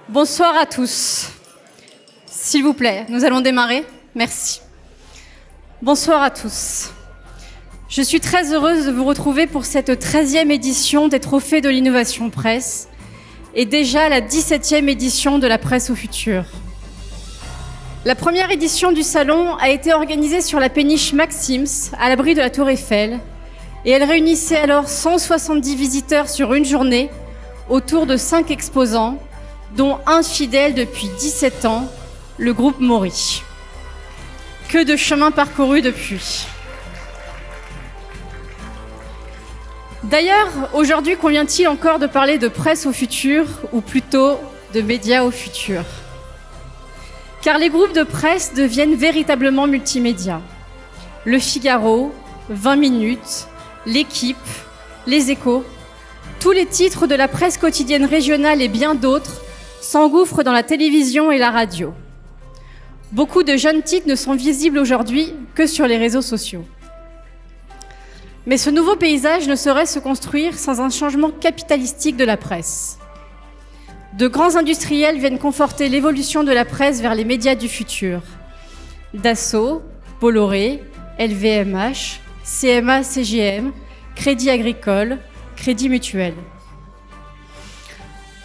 Bonsoir à tous. S'il vous plaît, nous allons démarrer. Merci. Bonsoir à tous. Je suis très heureuse de vous retrouver pour cette 13e édition des Trophées de l'Innovation Presse et déjà la 17e édition de la Presse au futur. La première édition du salon a été organisée sur la péniche Maxims, à l'abri de la Tour Eiffel, et elle réunissait alors 170 visiteurs sur une journée autour de 5 exposants, dont un fidèle depuis 17 ans, le groupe Maury. Que de chemin parcouru depuis. D'ailleurs, aujourd'hui, convient-il encore de parler de presse au futur, ou plutôt de médias au futur? Car les groupes de presse deviennent véritablement multimédia. Le Figaro, 20 minutes, L'Équipe, Les Échos, tous les titres de la presse quotidienne régionale et bien d'autres s'engouffrent dans la télévision et la radio. Beaucoup de jeunes titres ne sont visibles aujourd'hui que sur les réseaux sociaux. Mais ce nouveau paysage ne saurait se construire sans un changement capitalistique de la presse. De grands industriels viennent conforter l'évolution de la presse vers les médias du futur. Dassault, Bolloré, LVMH, CMA-CGM, Crédit Agricole, Crédit Mutuel.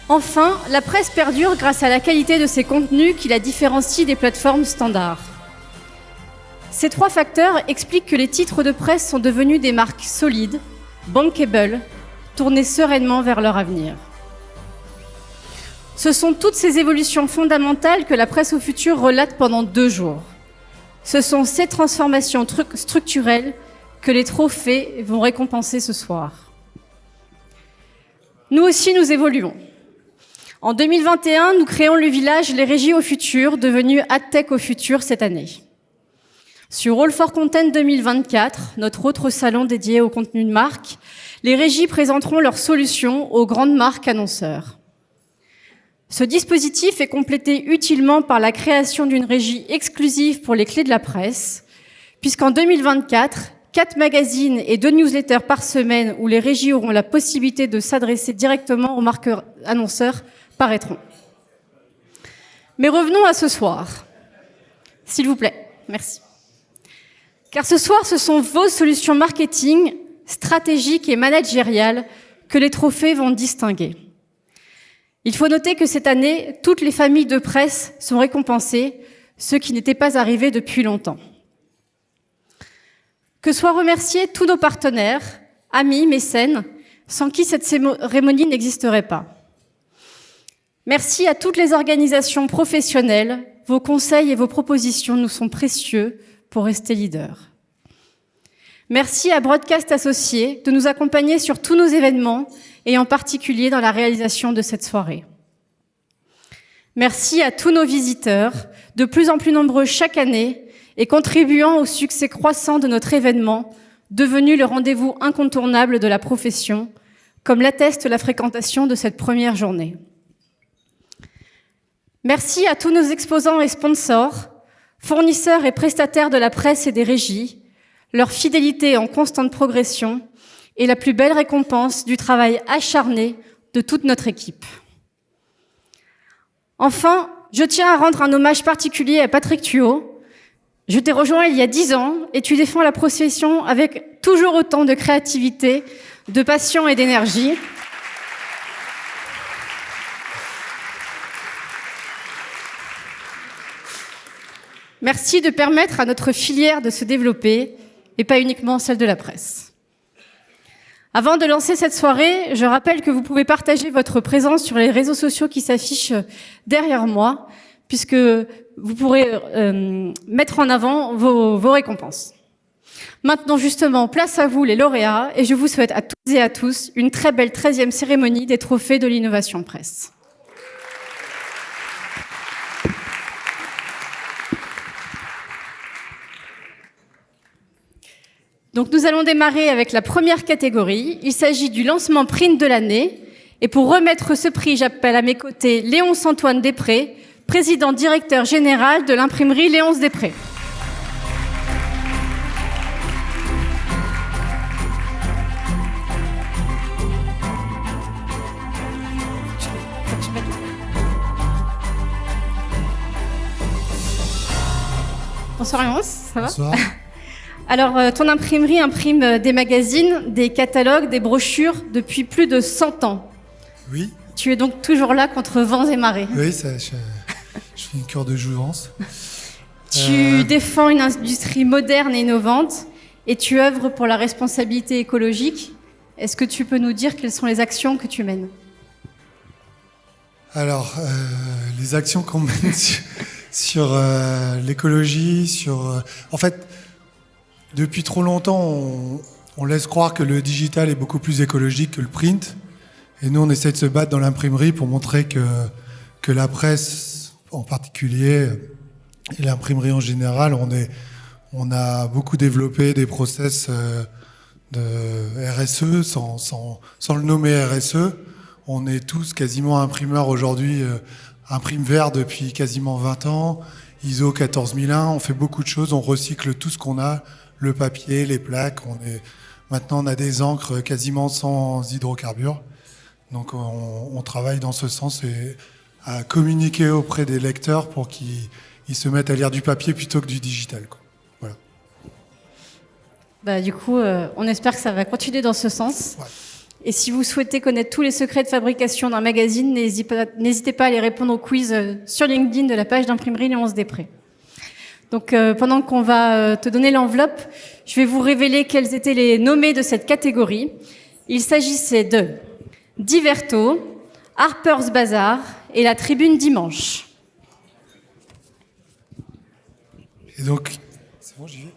Enfin, la presse perdure grâce à la qualité de ses contenus qui la différencient des plateformes standards. Ces trois facteurs expliquent que les titres de presse sont devenus des marques solides, bankable, tournées sereinement vers leur avenir. Ce sont toutes ces évolutions fondamentales que la presse au futur relate pendant 2 jours. Ce sont ces transformations structurelles que les trophées vont récompenser ce soir. Nous aussi, nous évoluons. En 2021, nous créons le village Les Régies au futur, devenu AdTech au futur cette année. Sur All for Content 2024, notre autre salon dédié au contenu de marque, les régies présenteront leurs solutions aux grandes marques annonceurs. Ce dispositif est complété utilement par la création d'une régie exclusive pour les clés de la presse, puisqu'en 2024, 4 magazines et 2 newsletters par semaine où les régies auront la possibilité de s'adresser directement aux marques annonceurs paraîtront. Mais revenons à ce soir. S'il vous plaît, merci. Car ce soir, ce sont vos solutions marketing, stratégiques et managériales que les trophées vont distinguer. Il faut noter que cette année, toutes les familles de presse sont récompensées, ce qui n'était pas arrivé depuis longtemps. Que soient remerciés tous nos partenaires, amis, mécènes, sans qui cette cérémonie n'existerait pas. Merci à toutes les organisations professionnelles, vos conseils et vos propositions nous sont précieux pour rester leaders. Merci à Broadcast Associés de nous accompagner sur tous nos événements et en particulier dans la réalisation de cette soirée. Merci à tous nos visiteurs, de plus en plus nombreux chaque année, et contribuant au succès croissant de notre événement, devenu le rendez-vous incontournable de la profession, comme l'atteste la fréquentation de cette première journée. Merci à tous nos exposants et sponsors, fournisseurs et prestataires de la presse et des régies, leur fidélité en constante progression et la plus belle récompense du travail acharné de toute notre équipe. Enfin, je tiens à rendre un hommage particulier à Patrick Thuot. Je t'ai rejoint il y a 10 ans et tu défends la profession avec toujours autant de créativité, de passion et d'énergie. Merci de permettre à notre filière de se développer et pas uniquement celle de la presse. Avant de lancer cette soirée, je rappelle que vous pouvez partager votre présence sur les réseaux sociaux qui s'affichent derrière moi, puisque vous pourrez mettre en avant vos récompenses. Maintenant, justement, place à vous les lauréats, et je vous souhaite à toutes et à tous une très belle 13e cérémonie des Trophées de l'Innovation Presse. Donc nous allons démarrer avec la première catégorie. Il s'agit du lancement print de l'année. Et pour remettre ce prix, j'appelle à mes côtés Léonce Antoine Després, président directeur général de l'imprimerie Léonce Després. Bonsoir Amos, ça va? Bonsoir. Alors, ton imprimerie imprime des magazines, des catalogues, des brochures depuis plus de 100 ans. Oui. Tu es donc toujours là contre vents et marées. Oui, je fais une cure de jouvence. Tu défends une industrie moderne et innovante et tu œuvres pour la responsabilité écologique. Est-ce que tu peux nous dire quelles sont les actions que tu mènes? Alors, les actions qu'on mène sur l'écologie, en fait, depuis trop longtemps, on laisse croire que le digital est beaucoup plus écologique que le print. Et nous, on essaie de se battre dans l'imprimerie pour montrer que la presse, en particulier, et l'imprimerie en général, on a beaucoup développé des process de RSE, sans le nommer RSE. On est tous quasiment imprimeurs aujourd'hui, Imprime Vert depuis quasiment 20 ans, ISO 14001, on fait beaucoup de choses, on recycle tout ce qu'on a, le papier, les plaques. Maintenant, on a des encres quasiment sans hydrocarbures. Donc, on travaille dans ce sens et à communiquer auprès des lecteurs pour qu'ils se mettent à lire du papier plutôt que du digital, quoi. Voilà. Bah, du coup, on espère que ça va continuer dans ce sens. Ouais. Et si vous souhaitez connaître tous les secrets de fabrication d'un magazine, n'hésitez pas à aller répondre au quiz sur LinkedIn de la page d'imprimerie Léonce Després. Donc, pendant qu'on va te donner l'enveloppe, je vais vous révéler quels étaient les nommés de cette catégorie. Il s'agissait de Diverto, Harper's Bazaar et la Tribune Dimanche. Et donc, c'est bon, j'y vais.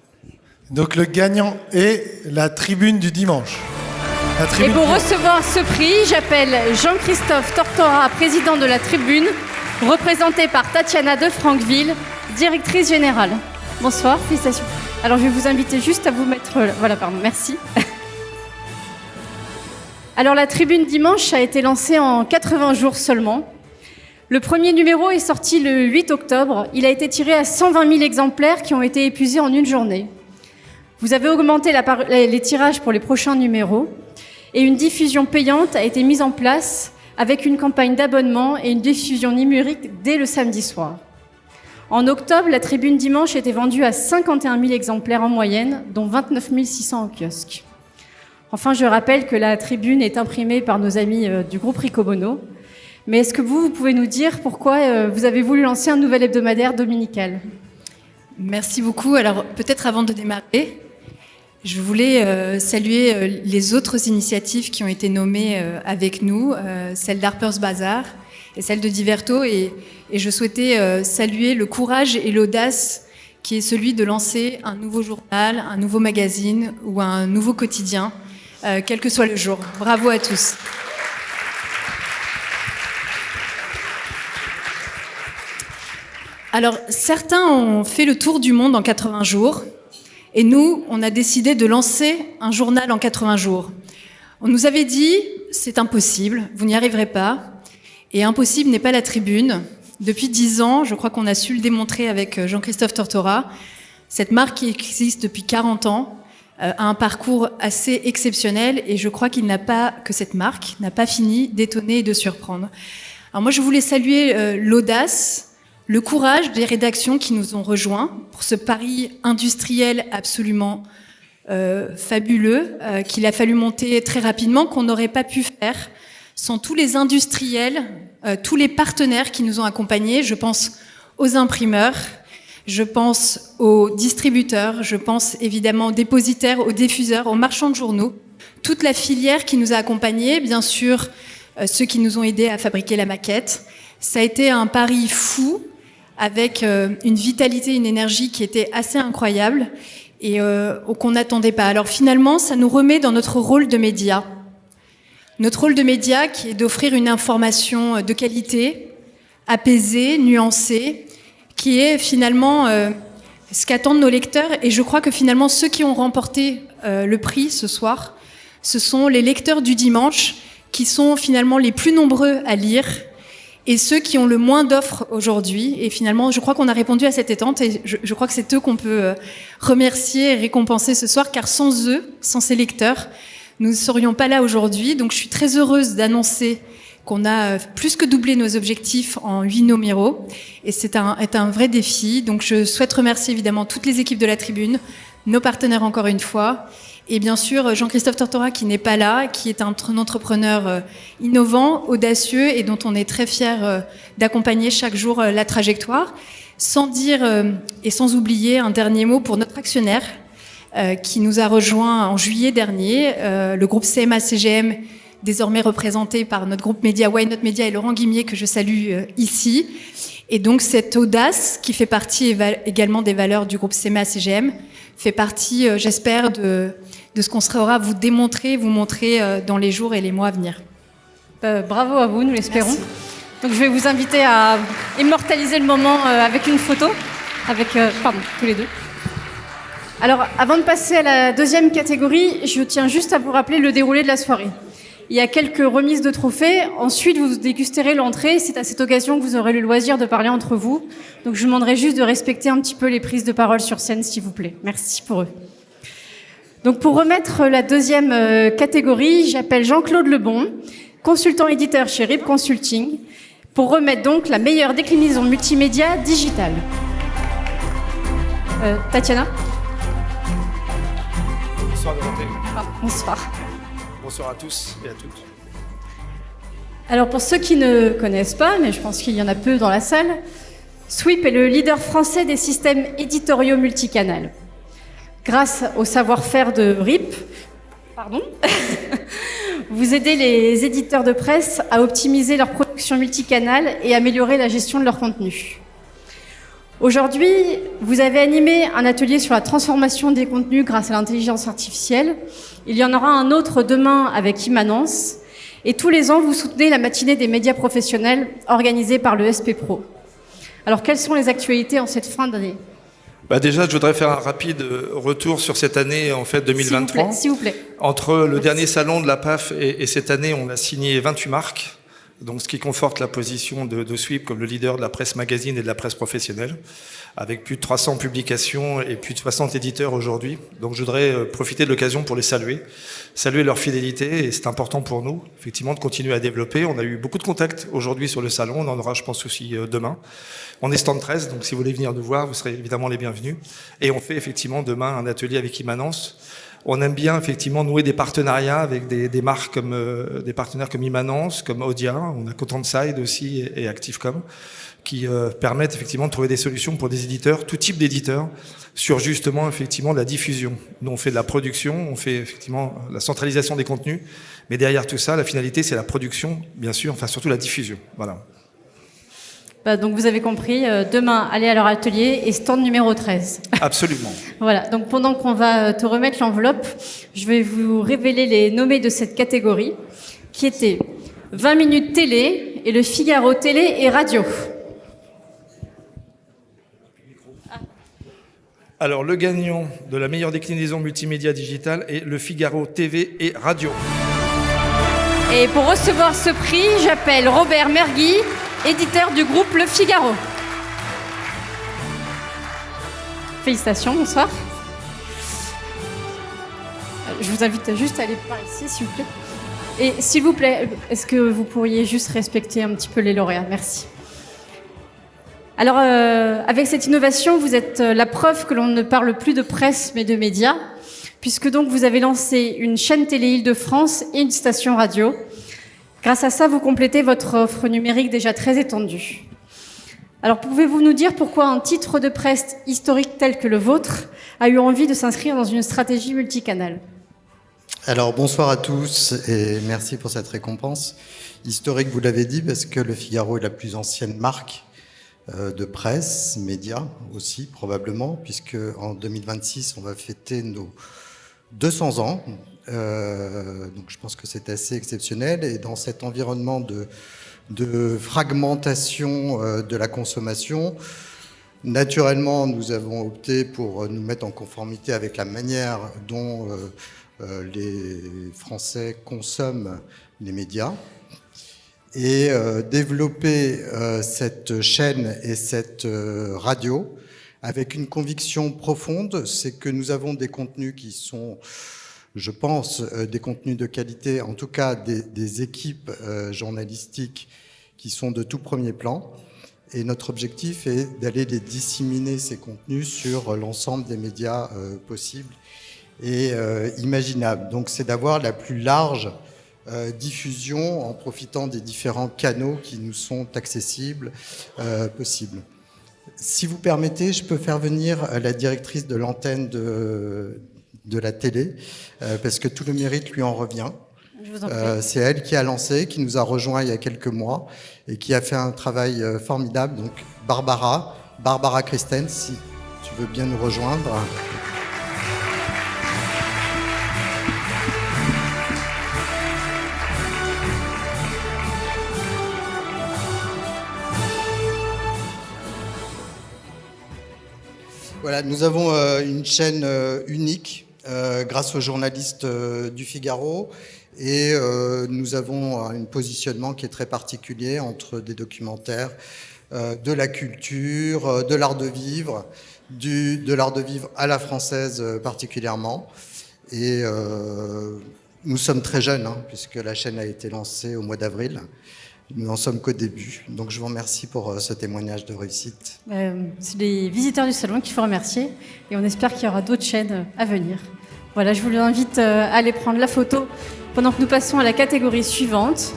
Donc, le gagnant est la Tribune du Dimanche. Et pour recevoir ce prix, j'appelle Jean-Christophe Tortora, président de la Tribune, représenté par Tatiana de Franqueville, directrice générale. Bonsoir, félicitations. Alors je vais vous inviter juste à vous mettre... Voilà, pardon, merci. Alors la Tribune Dimanche a été lancée en 80 jours seulement. Le premier numéro est sorti le 8 octobre. Il a été tiré à 120 000 exemplaires qui ont été épuisés en une journée. Vous avez augmenté les tirages pour les prochains numéros. Et une diffusion payante a été mise en place avec une campagne d'abonnement et une diffusion numérique dès le samedi soir. En octobre, la Tribune Dimanche était vendue à 51 000 exemplaires en moyenne, dont 29 600 en kiosque. Enfin, je rappelle que la Tribune est imprimée par nos amis du groupe Ricobono. Mais est-ce que vous pouvez nous dire pourquoi vous avez voulu lancer un nouvel hebdomadaire dominical? Merci beaucoup. Alors, peut-être avant de démarrer, je voulais saluer les autres initiatives qui ont été nommées avec nous, celle d'Harper's Bazaar et celle de Diverto. Et je souhaitais saluer le courage et l'audace qui est celui de lancer un nouveau journal, un nouveau magazine ou un nouveau quotidien, quel que soit le jour. Bravo à tous. Alors, certains ont fait le tour du monde en 80 jours. Et nous, on a décidé de lancer un journal en 80 jours. On nous avait dit, c'est impossible, vous n'y arriverez pas. Et impossible n'est pas la Tribune. Depuis 10 ans, je crois qu'on a su le démontrer avec Jean-Christophe Tortora. Cette marque qui existe depuis 40 ans a un parcours assez exceptionnel et je crois que cette marque n'a pas fini d'étonner et de surprendre. Alors moi, je voulais saluer l'audace, le courage des rédactions qui nous ont rejoints pour ce pari industriel absolument fabuleux qu'il a fallu monter très rapidement, qu'on n'aurait pas pu faire sans tous les industriels, tous les partenaires qui nous ont accompagnés. Je pense aux imprimeurs, je pense aux distributeurs, je pense évidemment aux dépositaires, aux diffuseurs, aux marchands de journaux, toute la filière qui nous a accompagnés, bien sûr ceux qui nous ont aidés à fabriquer la maquette. Ça a été un pari fou, avec une vitalité, une énergie qui était assez incroyable et qu'on n'attendait pas. Alors finalement, ça nous remet dans notre rôle de média. Notre rôle de média qui est d'offrir une information de qualité, apaisée, nuancée, qui est finalement ce qu'attendent nos lecteurs. Et je crois que finalement, ceux qui ont remporté le prix ce soir, ce sont les lecteurs du dimanche qui sont finalement les plus nombreux à lire et ceux qui ont le moins d'offres aujourd'hui. Et finalement, je crois qu'on a répondu à cette attente et je crois que c'est eux qu'on peut remercier et récompenser ce soir, car sans eux, sans ces lecteurs, nous ne serions pas là aujourd'hui. Donc je suis très heureuse d'annoncer qu'on a plus que doublé nos objectifs en 8 numéros. Et c'est un vrai défi. Donc je souhaite remercier évidemment toutes les équipes de la Tribune, nos partenaires encore une fois, et bien sûr Jean-Christophe Tortora qui n'est pas là, qui est un entrepreneur innovant, audacieux et dont on est très fiers d'accompagner chaque jour la trajectoire. Sans dire et sans oublier un dernier mot pour notre actionnaire qui nous a rejoint en juillet dernier, le groupe CMA-CGM, désormais représenté par notre groupe média Why Not Media et Laurent Guimier, que je salue ici. Et donc cette audace, qui fait partie également des valeurs du groupe CMA-CGM, fait partie, j'espère, de ce qu'on sera vous démontrer, vous montrer dans les jours et les mois à venir. Bravo à vous, nous l'espérons. Merci. Donc je vais vous inviter à immortaliser le moment avec une photo, avec tous les deux. Alors, avant de passer à la deuxième catégorie, je tiens juste à vous rappeler le déroulé de la soirée. Il y a quelques remises de trophées. Ensuite, vous dégusterez l'entrée. C'est à cette occasion que vous aurez le loisir de parler entre vous. Donc, je vous demanderai juste de respecter un petit peu les prises de parole sur scène, s'il vous plaît. Merci pour eux. Donc, pour remettre la deuxième catégorie, j'appelle Jean-Claude Lebon, consultant éditeur chez RIP Consulting, pour remettre donc la meilleure déclinaison multimédia digitale. Tatiana ? Bonsoir Dorothée. Bonsoir. Bonsoir à tous et à toutes. Alors pour ceux qui ne connaissent pas, mais je pense qu'il y en a peu dans la salle, Sweep est le leader français des systèmes éditoriaux multicanal. Grâce au savoir-faire de RIP, vous aidez les éditeurs de presse à optimiser leur production multicanal et améliorer la gestion de leur contenu. Aujourd'hui, vous avez animé un atelier sur la transformation des contenus grâce à l'intelligence artificielle. Il y en aura un autre demain avec Immanence. Et tous les ans, vous soutenez la matinée des médias professionnels organisée par le SP Pro. Alors, quelles sont les actualités en cette fin d'année ? Déjà, je voudrais faire un rapide retour sur cette année en fait 2023. S'il vous plaît. Entre le dernier salon de la PAF et cette année, on a signé 28 marques. Donc, ce qui conforte la position de Sweep comme le leader de la presse magazine et de la presse professionnelle, avec plus de 300 publications et plus de 60 éditeurs aujourd'hui. Donc, je voudrais profiter de l'occasion pour les saluer leur fidélité, et c'est important pour nous, effectivement, de continuer à développer. On a eu beaucoup de contacts aujourd'hui sur le salon, on en aura, je pense, aussi demain. On est stand 13, donc si vous voulez venir nous voir, vous serez évidemment les bienvenus. Et on fait effectivement demain un atelier avec Immanence. On aime bien effectivement nouer des partenariats avec des marques comme des partenaires comme Immanence, comme Audia. On a Contentside aussi et Activecom qui permettent effectivement de trouver des solutions pour des éditeurs, tout type d'éditeurs, sur justement effectivement la diffusion. Nous on fait de la production, on fait effectivement la centralisation des contenus, mais derrière tout ça, la finalité c'est la production, bien sûr, enfin surtout la diffusion. Voilà. Donc vous avez compris, demain, allez à leur atelier et stand numéro 13. Absolument. Voilà, donc pendant qu'on va te remettre l'enveloppe, je vais vous révéler les nommés de cette catégorie, qui étaient 20 minutes télé et le Figaro télé et radio. Alors, le gagnant de la meilleure déclinaison multimédia digitale est le Figaro TV et radio. Et pour recevoir ce prix, j'appelle Robert Mergui, éditeur du groupe Le Figaro. Félicitations, bonsoir. Je vous invite juste à aller par ici, s'il vous plaît. Et s'il vous plaît, est-ce que vous pourriez juste respecter un petit peu les lauréats ? Merci. Alors, avec cette innovation, vous êtes la preuve que l'on ne parle plus de presse, mais de médias, puisque donc vous avez lancé une chaîne télé Île-de-France et une station radio. Grâce à ça, vous complétez votre offre numérique déjà très étendue. Alors, pouvez-vous nous dire pourquoi un titre de presse historique tel que le vôtre a eu envie de s'inscrire dans une stratégie multicanale ? Alors, bonsoir à tous et merci pour cette récompense. Historique, vous l'avez dit, parce que Le Figaro est la plus ancienne marque de presse, médias aussi, probablement, puisque en 2026, on va fêter nos 200 ans. Donc je pense que c'est assez exceptionnel, et dans cet environnement de fragmentation de la consommation, naturellement nous avons opté pour nous mettre en conformité avec la manière dont les Français consomment les médias, et développer cette chaîne et cette radio avec une conviction profonde, c'est que nous avons des contenus qui sont je pense, des contenus de qualité, en tout cas des équipes journalistiques qui sont de tout premier plan. Et notre objectif est d'aller les disséminer, ces contenus, sur l'ensemble des médias possibles et imaginables. Donc c'est d'avoir la plus large diffusion en profitant des différents canaux qui nous sont accessibles, possibles. Si vous permettez, je peux faire venir la directrice de l'antenne de la télé, parce que tout le mérite lui en revient. Je vous en prie. C'est elle qui a lancé, qui nous a rejoints il y a quelques mois et qui a fait un travail formidable. Donc Barbara Christen, si tu veux bien nous rejoindre. Voilà, nous avons une chaîne unique grâce aux journalistes du Figaro. Et nous avons un positionnement qui est très particulier entre des documentaires, de la culture, de l'art de vivre, de l'art de vivre à la française particulièrement. Et nous sommes très jeunes, puisque la chaîne a été lancée au mois d'avril. Nous n'en sommes qu'au début. Donc je vous remercie pour ce témoignage de réussite. C'est les visiteurs du salon qu'il faut remercier. Et on espère qu'il y aura d'autres chaînes à venir. Voilà, je vous invite à aller prendre la photo pendant que nous passons à la catégorie suivante.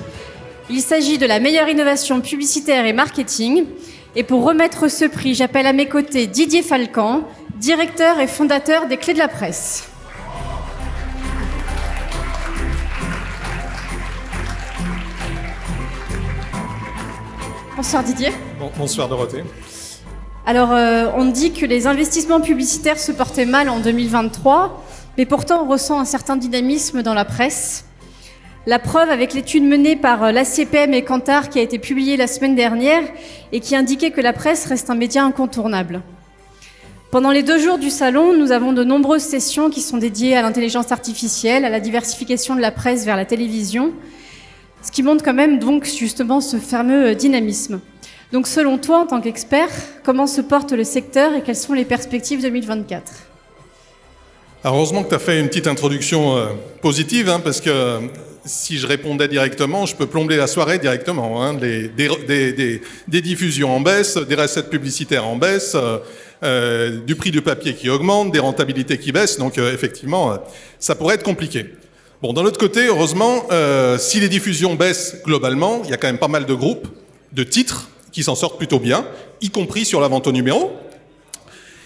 Il s'agit de la meilleure innovation publicitaire et marketing. Et pour remettre ce prix, j'appelle à mes côtés Didier Falcan, directeur et fondateur des Clés de la Presse. Bonsoir Didier. Bonsoir Dorothée. Alors, on dit que les investissements publicitaires se portaient mal en 2023, mais pourtant on ressent un certain dynamisme dans la presse. La preuve avec l'étude menée par l'ACPM et Kantar qui a été publiée la semaine dernière et qui indiquait que la presse reste un média incontournable. Pendant les 2 jours du salon, nous avons de nombreuses sessions qui sont dédiées à l'intelligence artificielle, à la diversification de la presse vers la télévision, ce qui montre quand même donc justement ce fameux dynamisme. Donc selon toi, en tant qu'expert, comment se porte le secteur et quelles sont les perspectives 2024 ? Alors heureusement que tu as fait une petite introduction positive, parce que si je répondais directement, je peux plomber la soirée directement. Des diffusions en baisse, des recettes publicitaires en baisse, du prix du papier qui augmente, des rentabilités qui baissent, donc effectivement, ça pourrait être compliqué. Bon, d'un autre côté, heureusement, si les diffusions baissent globalement, il y a quand même pas mal de groupes, de titres, qui s'en sortent plutôt bien, y compris sur la vente au numéro.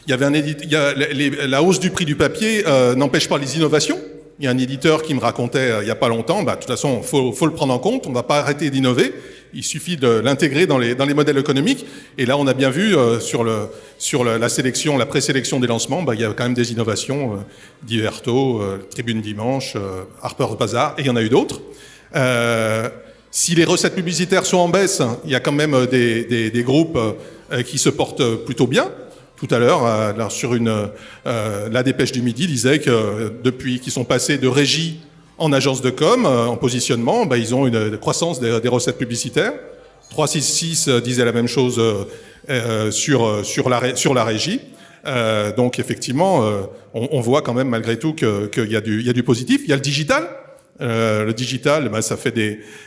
Il y avait la hausse du prix du papier n'empêche pas les innovations. Il y a un éditeur qui me racontait il n'y a pas longtemps, de toute façon, faut le prendre en compte, on ne va pas arrêter d'innover, il suffit de l'intégrer dans les modèles économiques. Et là, on a bien vu sur la sélection, la présélection des lancements, il y a quand même des innovations, Diverto, Tribune Dimanche, Harper's Bazaar, et il y en a eu d'autres. Si les recettes publicitaires sont en baisse, il y a quand même des groupes qui se portent plutôt bien. Tout à l'heure, sur la dépêche du Midi disait que depuis qu'ils sont passés de régie en agence de com, en positionnement, ils ont une croissance des recettes publicitaires. 366 disait la même chose sur la régie. Donc effectivement, on voit quand même malgré tout qu'il y a du positif. Il y a le digital. Le digital, ça fait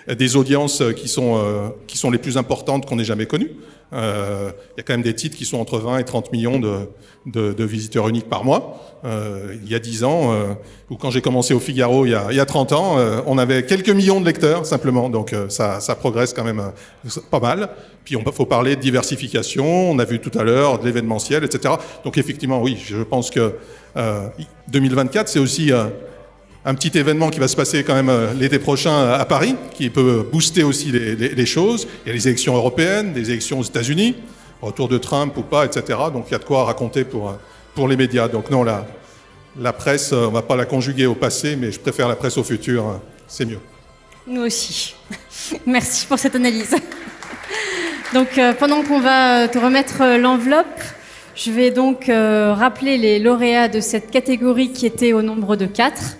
des audiences qui sont les plus importantes qu'on ait jamais connues. Il y a quand même des titres qui sont entre 20 et 30 millions de visiteurs uniques par mois. Il y a 10 ans, ou quand j'ai commencé au Figaro il y a 30 ans, on avait quelques millions de lecteurs simplement, donc ça progresse quand même pas mal. Puis il faut parler de diversification, on a vu tout à l'heure de l'événementiel, etc. Donc effectivement, oui, je pense que 2024, c'est aussi un petit événement qui va se passer quand même l'été prochain à Paris, qui peut booster aussi les choses. Il y a les élections européennes, des élections aux États-Unis, retour de Trump ou pas, etc. Donc il y a de quoi raconter pour les médias. Donc non, la presse, on ne va pas la conjuguer au passé, mais je préfère la presse au futur, c'est mieux. Nous aussi. Merci pour cette analyse. Donc pendant qu'on va te remettre l'enveloppe, je vais donc rappeler les lauréats de cette catégorie qui étaient au nombre de 4.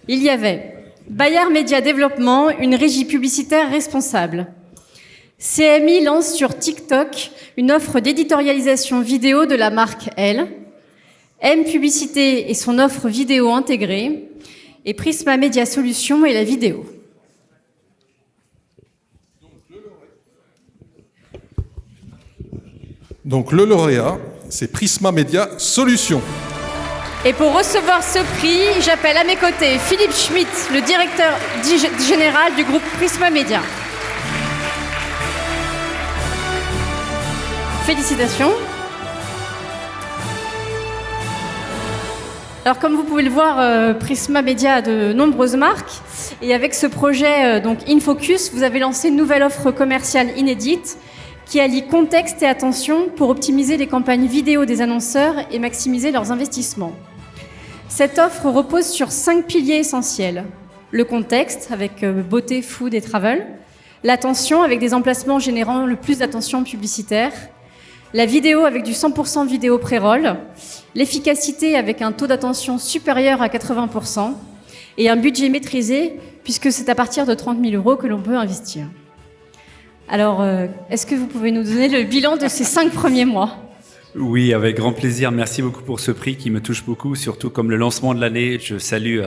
Il y avait Bayard Média Développement, une régie publicitaire responsable. CMI lance sur TikTok une offre d'éditorialisation vidéo de la marque Elle. M Publicité et son offre vidéo intégrée. et Prisma Media Solutions et la vidéo. Donc le lauréat, c'est Prisma Media Solutions. Et pour recevoir ce prix, j'appelle à mes côtés Philippe Schmitt, le directeur général du groupe Prisma Media. Félicitations. Alors comme vous pouvez le voir, Prisma Media a de nombreuses marques. Et avec ce projet donc InFocus, vous avez lancé une nouvelle offre commerciale inédite qui allie contexte et attention pour optimiser les campagnes vidéo des annonceurs et maximiser leurs investissements. Cette offre repose sur 5 piliers essentiels. Le contexte, avec beauté, food et travel. L'attention, avec des emplacements générant le plus d'attention publicitaire. La vidéo, avec du 100% vidéo pré-roll. L'efficacité, avec un taux d'attention supérieur à 80%. Et un budget maîtrisé, puisque c'est à partir de 30 000 € que l'on peut investir. Alors, est-ce que vous pouvez nous donner le bilan de ces 5 premiers mois ? Oui, avec grand plaisir. Merci beaucoup pour ce prix qui me touche beaucoup, surtout comme le lancement de l'année. Je salue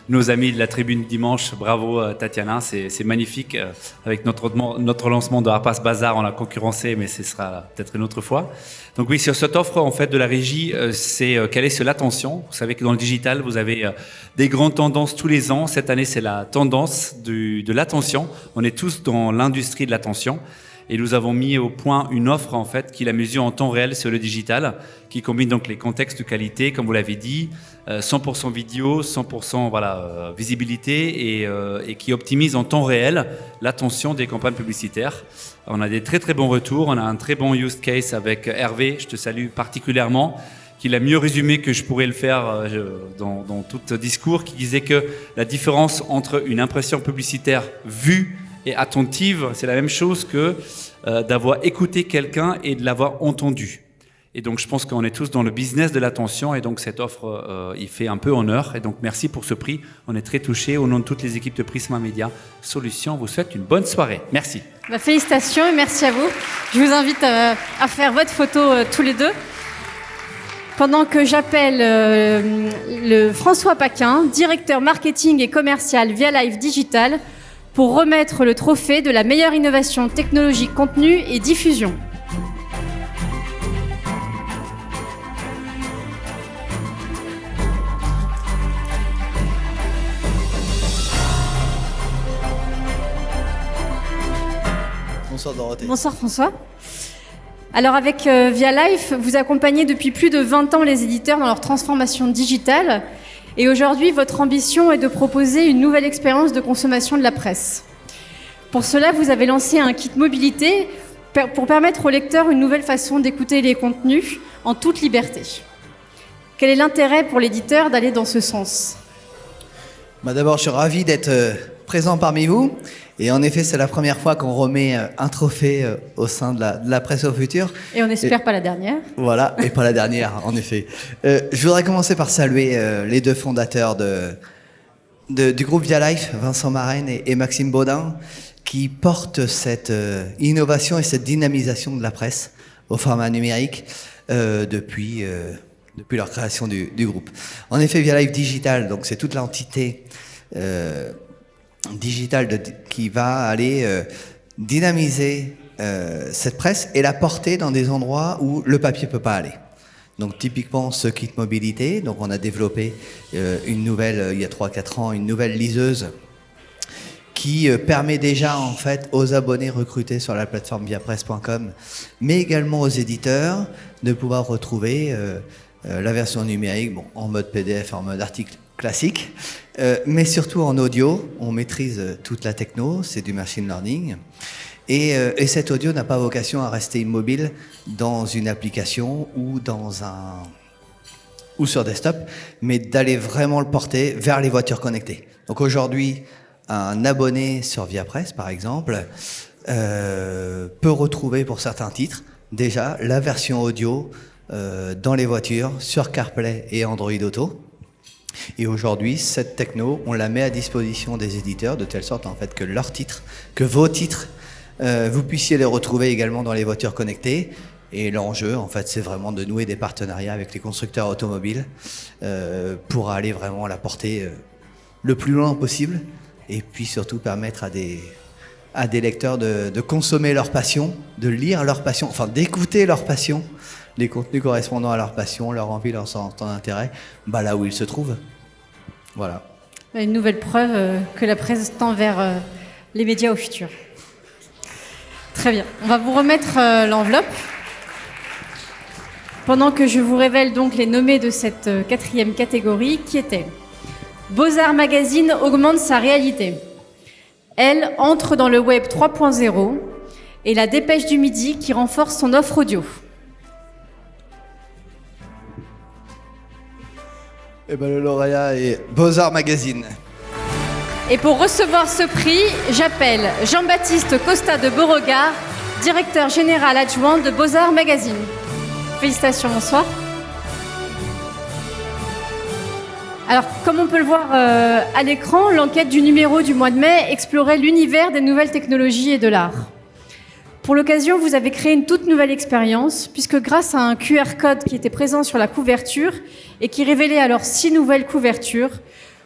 nos amis de la Tribune Dimanche. Bravo Tatiana, c'est magnifique. Avec notre lancement de Harper's Bazaar, on l'a concurrencé, mais ce sera peut-être une autre fois. Donc oui, sur cette offre en fait de la régie, c'est quelle est l'attention. Vous savez que dans le digital, vous avez des grandes tendances tous les ans. Cette année, c'est la tendance de l'attention. On est tous dans l'industrie de l'attention. Et nous avons mis au point une offre en fait qui la mesure en temps réel sur le digital, qui combine donc les contextes de qualité, comme vous l'avez dit, 100% vidéo, 100% visibilité et qui optimise en temps réel l'attention des campagnes publicitaires. On a des très très bons retours, on a un très bon use case avec Hervé, je te salue particulièrement, qui l'a mieux résumé que je pourrais le faire dans tout discours, qui disait que la différence entre une impression publicitaire vue et attentive, c'est la même chose que d'avoir écouté quelqu'un et de l'avoir entendu. Et donc je pense qu'on est tous dans le business de l'attention et donc cette offre il fait un peu honneur. Et donc merci pour ce prix, on est très touchés. Au nom de toutes les équipes de Prisma Media Solutions, on vous souhaite une bonne soirée. Merci. Félicitations et merci à vous. Je vous invite à faire votre photo tous les deux. Pendant que j'appelle le François Paquin, directeur marketing et commercial via Live Digital, pour remettre le trophée de la meilleure innovation technologique, contenu et diffusion. Bonsoir Dorothée. Bonsoir François. Alors avec Via Life, vous accompagnez depuis plus de 20 ans les éditeurs dans leur transformation digitale. Et aujourd'hui, votre ambition est de proposer une nouvelle expérience de consommation de la presse. Pour cela, vous avez lancé un kit mobilité pour permettre aux lecteurs une nouvelle façon d'écouter les contenus en toute liberté. Quel est l'intérêt pour l'éditeur d'aller dans ce sens ? D'abord, je suis ravi d'être présent parmi vous. Et en effet, c'est la première fois qu'on remet un trophée au sein de la presse au futur. Et on espère pas la dernière. Voilà, et pas la dernière, en effet. Je voudrais commencer par saluer les deux fondateurs du groupe Via Life, Vincent Marraine et Maxime Baudin, qui portent cette innovation et cette dynamisation de la presse au format numérique depuis leur création du groupe. En effet, Via Life Digital, donc c'est toute l'entité digitale qui va aller dynamiser cette presse et la porter dans des endroits où le papier peut pas aller. Donc typiquement ce kit mobilité, donc on a développé une nouvelle, il y a 3-4 ans, une nouvelle liseuse qui permet déjà en fait aux abonnés recrutés sur la plateforme viapresse.com, mais également aux éditeurs de pouvoir retrouver la version numérique, en mode PDF, en mode article classique, mais surtout en audio. On maîtrise toute la techno, c'est du machine learning. Et cet audio n'a pas vocation à rester immobile dans une application ou sur desktop, mais d'aller vraiment le porter vers les voitures connectées. Donc aujourd'hui, un abonné sur ViaPresse, par exemple, peut retrouver pour certains titres déjà la version audio dans les voitures, sur CarPlay et Android Auto. Et aujourd'hui, cette techno, on la met à disposition des éditeurs de telle sorte en fait que leurs titres, que vos titres, vous puissiez les retrouver également dans les voitures connectées. Et l'enjeu, en fait, c'est vraiment de nouer des partenariats avec les constructeurs automobiles pour aller vraiment la porter le plus loin possible, et puis surtout permettre à des lecteurs de consommer leur passion, de lire leur passion, enfin d'écouter leur passion, les contenus correspondant à leur passion, leur envie, leur centre d'intérêt, là où ils se trouvent. Voilà. Une nouvelle preuve que la presse tend vers les médias au futur. Très bien. On va vous remettre l'enveloppe. Pendant que je vous révèle donc les nommés de cette 4e catégorie, qui étaient Beaux-Arts Magazine augmente sa réalité. Elle entre dans le web 3.0 et la Dépêche du Midi qui renforce son offre audio. Le lauréat est Beaux-Arts Magazine. Et pour recevoir ce prix, j'appelle Jean-Baptiste Costa de Beauregard, directeur général adjoint de Beaux-Arts Magazine. Félicitations, bonsoir. Alors, comme on peut le voir à l'écran, l'enquête du numéro du mois de mai explorait l'univers des nouvelles technologies et de l'art. Pour l'occasion, vous avez créé une toute nouvelle expérience, puisque grâce à un QR code qui était présent sur la couverture et qui révélait alors 6 nouvelles couvertures,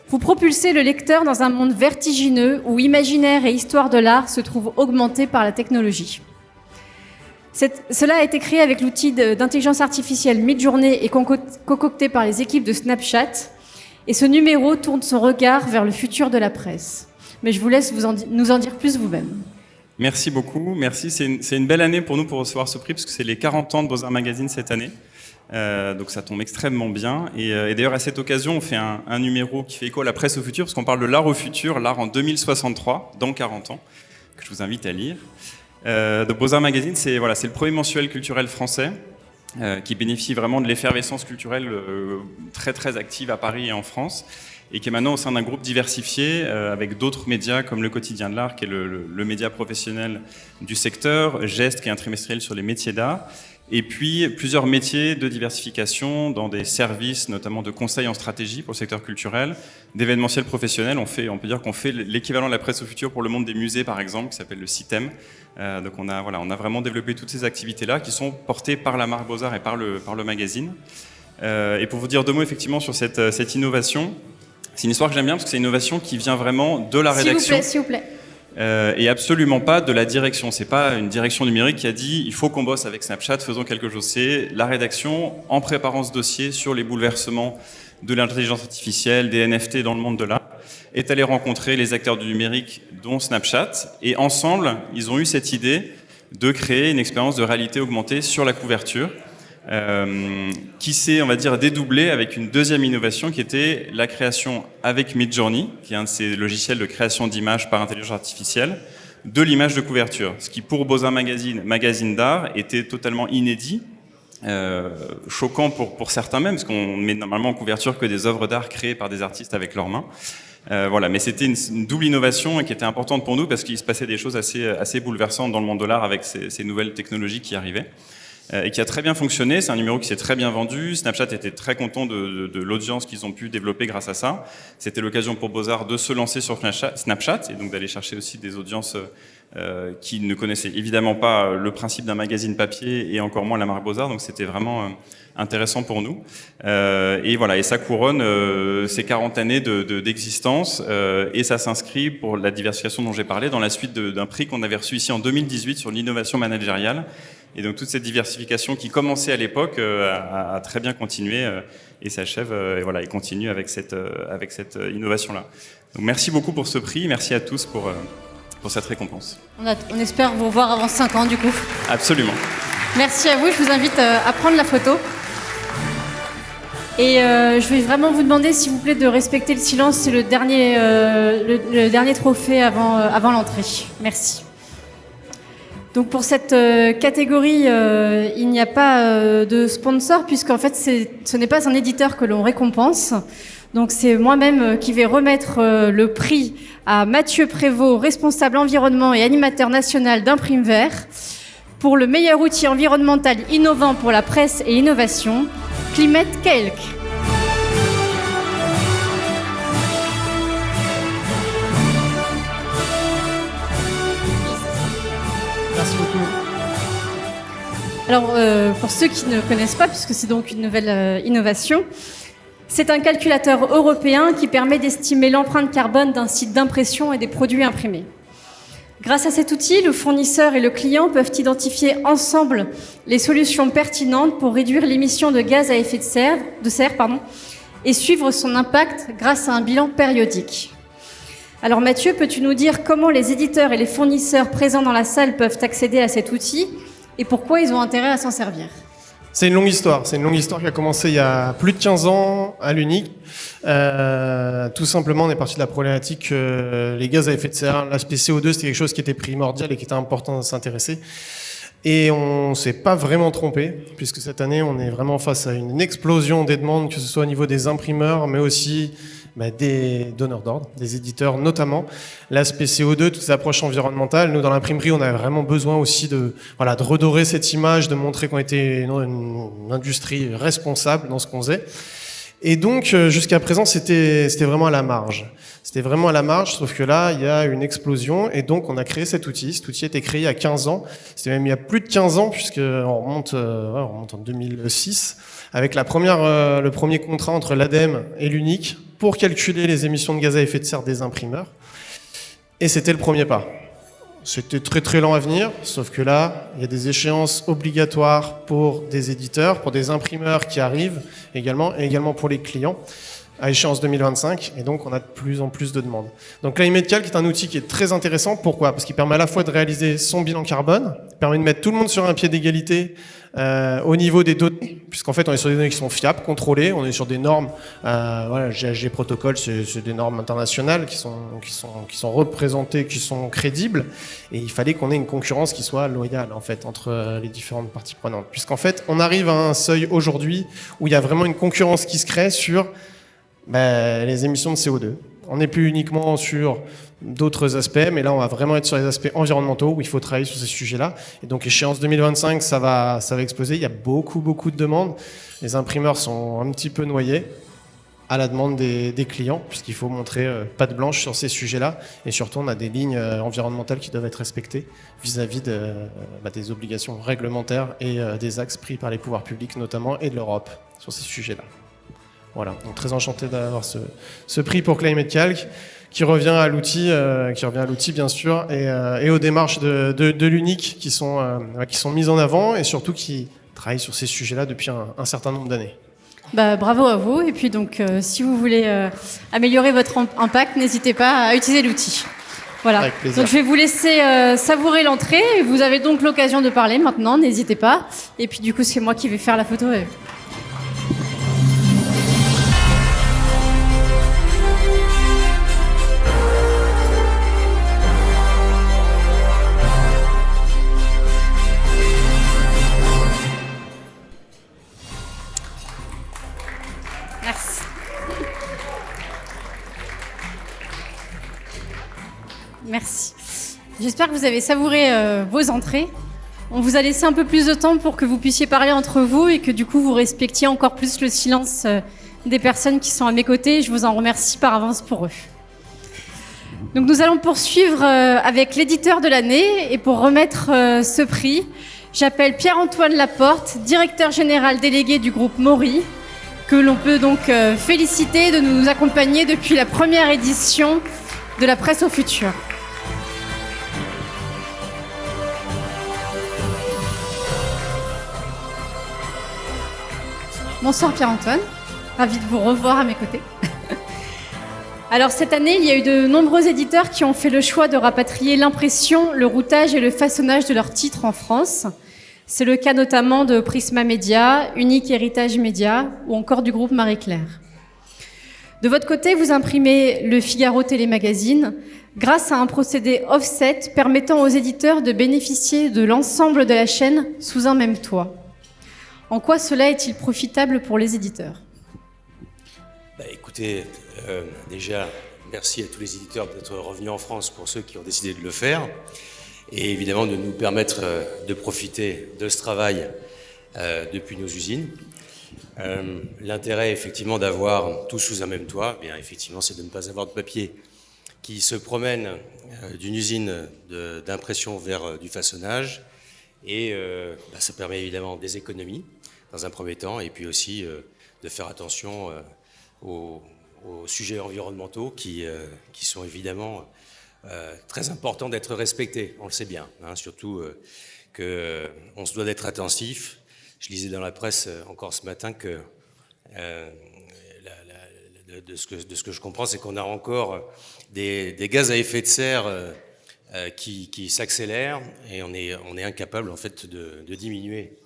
vous propulsez le lecteur dans un monde vertigineux où imaginaire et histoire de l'art se trouvent augmentés par la technologie. Cela a été créé avec l'outil d'intelligence artificielle Midjourney et concocté par les équipes de Snapchat. Et ce numéro tourne son regard vers le futur de la presse. Mais je vous laisse nous en dire plus vous-même. Merci beaucoup. Merci. C'est une belle année pour nous pour recevoir ce prix, parce que c'est les 40 ans de Beaux-Arts Magazine cette année. Donc ça tombe extrêmement bien. Et d'ailleurs, à cette occasion, on fait un numéro qui fait écho à la presse au futur, parce qu'on parle de l'art au futur, l'art en 2063, dans 40 ans, que je vous invite à lire. De Beaux-Arts Magazine, c'est le premier mensuel culturel français qui bénéficie vraiment de l'effervescence culturelle très très active à Paris et en France, et qui est maintenant au sein d'un groupe diversifié avec d'autres médias comme Le Quotidien de l'Art, qui est le média professionnel du secteur, Geste, qui est un trimestriel sur les métiers d'art, et puis plusieurs métiers de diversification dans des services, notamment de conseil en stratégie pour le secteur culturel, d'événementiel professionnel. On peut dire qu'on fait l'équivalent de la presse au futur pour le monde des musées, par exemple, qui s'appelle le CITEM. Donc on a vraiment développé toutes ces activités-là qui sont portées par la marque Beaux-Arts et par le magazine. Et pour vous dire 2 mots effectivement sur cette innovation, c'est une histoire que j'aime bien parce que c'est une innovation qui vient vraiment de la rédaction. S'il vous plaît. Et absolument pas de la direction. C'est pas une direction numérique qui a dit il faut qu'on bosse avec Snapchat, faisons quelque chose. C'est la rédaction en préparant ce dossier sur les bouleversements de l'intelligence artificielle, des NFT dans le monde de l'art, est allé rencontrer les acteurs du numérique, dont Snapchat, et ensemble, ils ont eu cette idée de créer une expérience de réalité augmentée sur la couverture, qui s'est, on va dire, dédoublée avec une deuxième innovation qui était la création avec Midjourney, qui est un de ces logiciels de création d'images par intelligence artificielle, de l'image de couverture. Ce qui, pour Beaux-Arts magazine d'art, était totalement inédit, choquant pour certains même, parce qu'on met normalement en couverture que des œuvres d'art créées par des artistes avec leurs mains. Mais c'était une double innovation qui était importante pour nous parce qu'il se passait des choses assez bouleversantes dans le monde de l'art avec ces nouvelles technologies qui arrivaient. Et qui a très bien fonctionné. C'est un numéro qui s'est très bien vendu. Snapchat était très content de l'audience qu'ils ont pu développer grâce à ça. C'était l'occasion pour Beaux-Arts de se lancer sur Snapchat et donc d'aller chercher aussi des audiences qui ne connaissaient évidemment pas le principe d'un magazine papier et encore moins la marque Beaux-Arts. Donc c'était vraiment intéressant pour nous. Et ça couronne ces 40 années d'existence et ça s'inscrit, pour la diversification dont j'ai parlé, dans la suite d'un prix qu'on avait reçu ici en 2018 sur l'innovation managériale. Et donc toute cette diversification qui commençait à l'époque a très bien continué et s'achève et continue avec cette innovation-là. Donc merci beaucoup pour ce prix, merci à tous pour cette récompense. On espère vous revoir avant 5 ans du coup. Absolument. Merci à vous, je vous invite à prendre la photo. Et je vais vraiment vous demander s'il vous plaît de respecter le silence, c'est le dernier trophée avant l'entrée. Merci. Donc pour cette catégorie, il n'y a pas de sponsor puisqu'en fait ce n'est pas un éditeur que l'on récompense. Donc c'est moi-même qui vais remettre le prix à Mathieu Prévost, responsable environnement et animateur national d'Imprime Vert, pour le meilleur outil environnemental innovant pour la presse et innovation, Climate Calc. Merci beaucoup. Alors, pour ceux qui ne connaissent pas, puisque c'est donc une nouvelle innovation, C'est un calculateur européen qui permet d'estimer l'empreinte carbone d'un site d'impression et des produits imprimés. Grâce à cet outil, le fournisseur et le client peuvent identifier ensemble les solutions pertinentes pour réduire l'émission de gaz à effet de serre, et suivre son impact grâce à un bilan périodique. Alors Mathieu, peux-tu nous dire comment les éditeurs et les fournisseurs présents dans la salle peuvent accéder à cet outil et pourquoi ils ont intérêt à s'en servir ? C'est une longue histoire. C'est une longue histoire qui a commencé il y a plus de 15 ans à l'UNIC. Tout simplement, on est parti de la problématique que les gaz à effet de serre, l'aspect CO2, c'était quelque chose qui était primordial et qui était important de s'intéresser. Et on ne s'est pas vraiment trompé, puisque cette année, on est vraiment face à une explosion des demandes, que ce soit au niveau des imprimeurs, mais aussi des donneurs d'ordre, des éditeurs notamment. L'aspect CO2, toutes ces approches environnementales. Nous, dans l'imprimerie, on a vraiment besoin aussi de redorer cette image, de montrer qu'on était une industrie responsable dans ce qu'on faisait. Et donc, jusqu'à présent, c'était vraiment à la marge. C'était vraiment à la marge, sauf que là, il y a une explosion, et donc on a créé cet outil. Cet outil a été créé il y a 15 ans. C'était même il y a plus de 15 ans, puisqu'on remonte en 2006, avec le premier contrat entre l'ADEME et l'UNIC pour calculer les émissions de gaz à effet de serre des imprimeurs. Et c'était le premier pas. C'était très très lent à venir, sauf que là, il y a des échéances obligatoires pour des éditeurs, pour des imprimeurs qui arrivent également, et également pour les clients, à échéance 2025, et donc on a de plus en plus de demandes. Donc Climate-Calc est un outil qui est très intéressant. Pourquoi ? Parce qu'il permet à la fois de réaliser son bilan carbone, permet de mettre tout le monde sur un pied d'égalité au niveau des données, puisqu'en fait on est sur des données qui sont fiables, contrôlées, on est sur des normes, GHG Protocol, c'est des normes internationales qui sont représentées, qui sont crédibles, et il fallait qu'on ait une concurrence qui soit loyale en fait entre les différentes parties prenantes, puisqu'en fait on arrive à un seuil aujourd'hui où il y a vraiment une concurrence qui se crée sur les émissions de CO2. On n'est plus uniquement sur d'autres aspects, mais là on va vraiment être sur les aspects environnementaux où il faut travailler sur ces sujets-là. Et donc échéance 2025, ça va exploser. Il y a beaucoup de demandes. Les imprimeurs sont un petit peu noyés à la demande des clients, puisqu'il faut montrer patte blanche sur ces sujets-là. Et surtout, on a des lignes environnementales qui doivent être respectées vis-à-vis des obligations réglementaires et des axes pris par les pouvoirs publics notamment et de l'Europe sur ces sujets-là. Voilà, donc très enchanté d'avoir ce prix pour Climate-Calc qui revient à l'outil bien sûr, et aux démarches de l'UNIC qui sont mises en avant et surtout qui travaillent sur ces sujets-là depuis un certain nombre d'années. Bravo à vous, et puis donc si vous voulez améliorer votre impact, n'hésitez pas à utiliser l'outil. Voilà. Avec plaisir. Donc je vais vous laisser savourer l'entrée. Vous avez donc l'occasion de parler maintenant, n'hésitez pas. Et puis du coup, c'est moi qui vais faire la photo. Merci. Merci. J'espère que vous avez savouré vos entrées. On vous a laissé un peu plus de temps pour que vous puissiez parler entre vous et que du coup vous respectiez encore plus le silence des personnes qui sont à mes côtés. Je vous en remercie par avance pour eux. Donc nous allons poursuivre avec l'éditeur de l'année, et pour remettre ce prix, j'appelle Pierre-Antoine Laporte, directeur général délégué du groupe Maury, que l'on peut donc féliciter de nous accompagner depuis la première édition de la Presse au Futur. Bonsoir Pierre-Antoine, ravi de vous revoir à mes côtés. Alors cette année, il y a eu de nombreux éditeurs qui ont fait le choix de rapatrier l'impression, le routage et le façonnage de leurs titres en France. C'est le cas notamment de Prisma Media, Unique Héritage Média ou encore du groupe Marie-Claire. De votre côté, vous imprimez le Figaro Télémagazine grâce à un procédé offset permettant aux éditeurs de bénéficier de l'ensemble de la chaîne sous un même toit. En quoi cela est-il profitable pour les éditeurs ? Écoutez, déjà, merci à tous les éditeurs d'être revenus en France pour ceux qui ont décidé de le faire. Et évidemment de nous permettre de profiter de ce travail depuis nos usines. L'intérêt effectivement d'avoir tout sous un même toit, bien effectivement, c'est de ne pas avoir de papier qui se promène d'une usine d'impression vers du façonnage. Et ça permet évidemment des économies dans un premier temps, et puis aussi de faire attention aux sujets environnementaux qui sont évidemment très importants d'être respectés, on le sait bien, hein, surtout qu'on se doit d'être attentif. Je lisais dans la presse encore ce matin que de ce que je comprends, c'est qu'on a encore des gaz à effet de serre qui s'accélèrent et on est incapable en fait de diminuer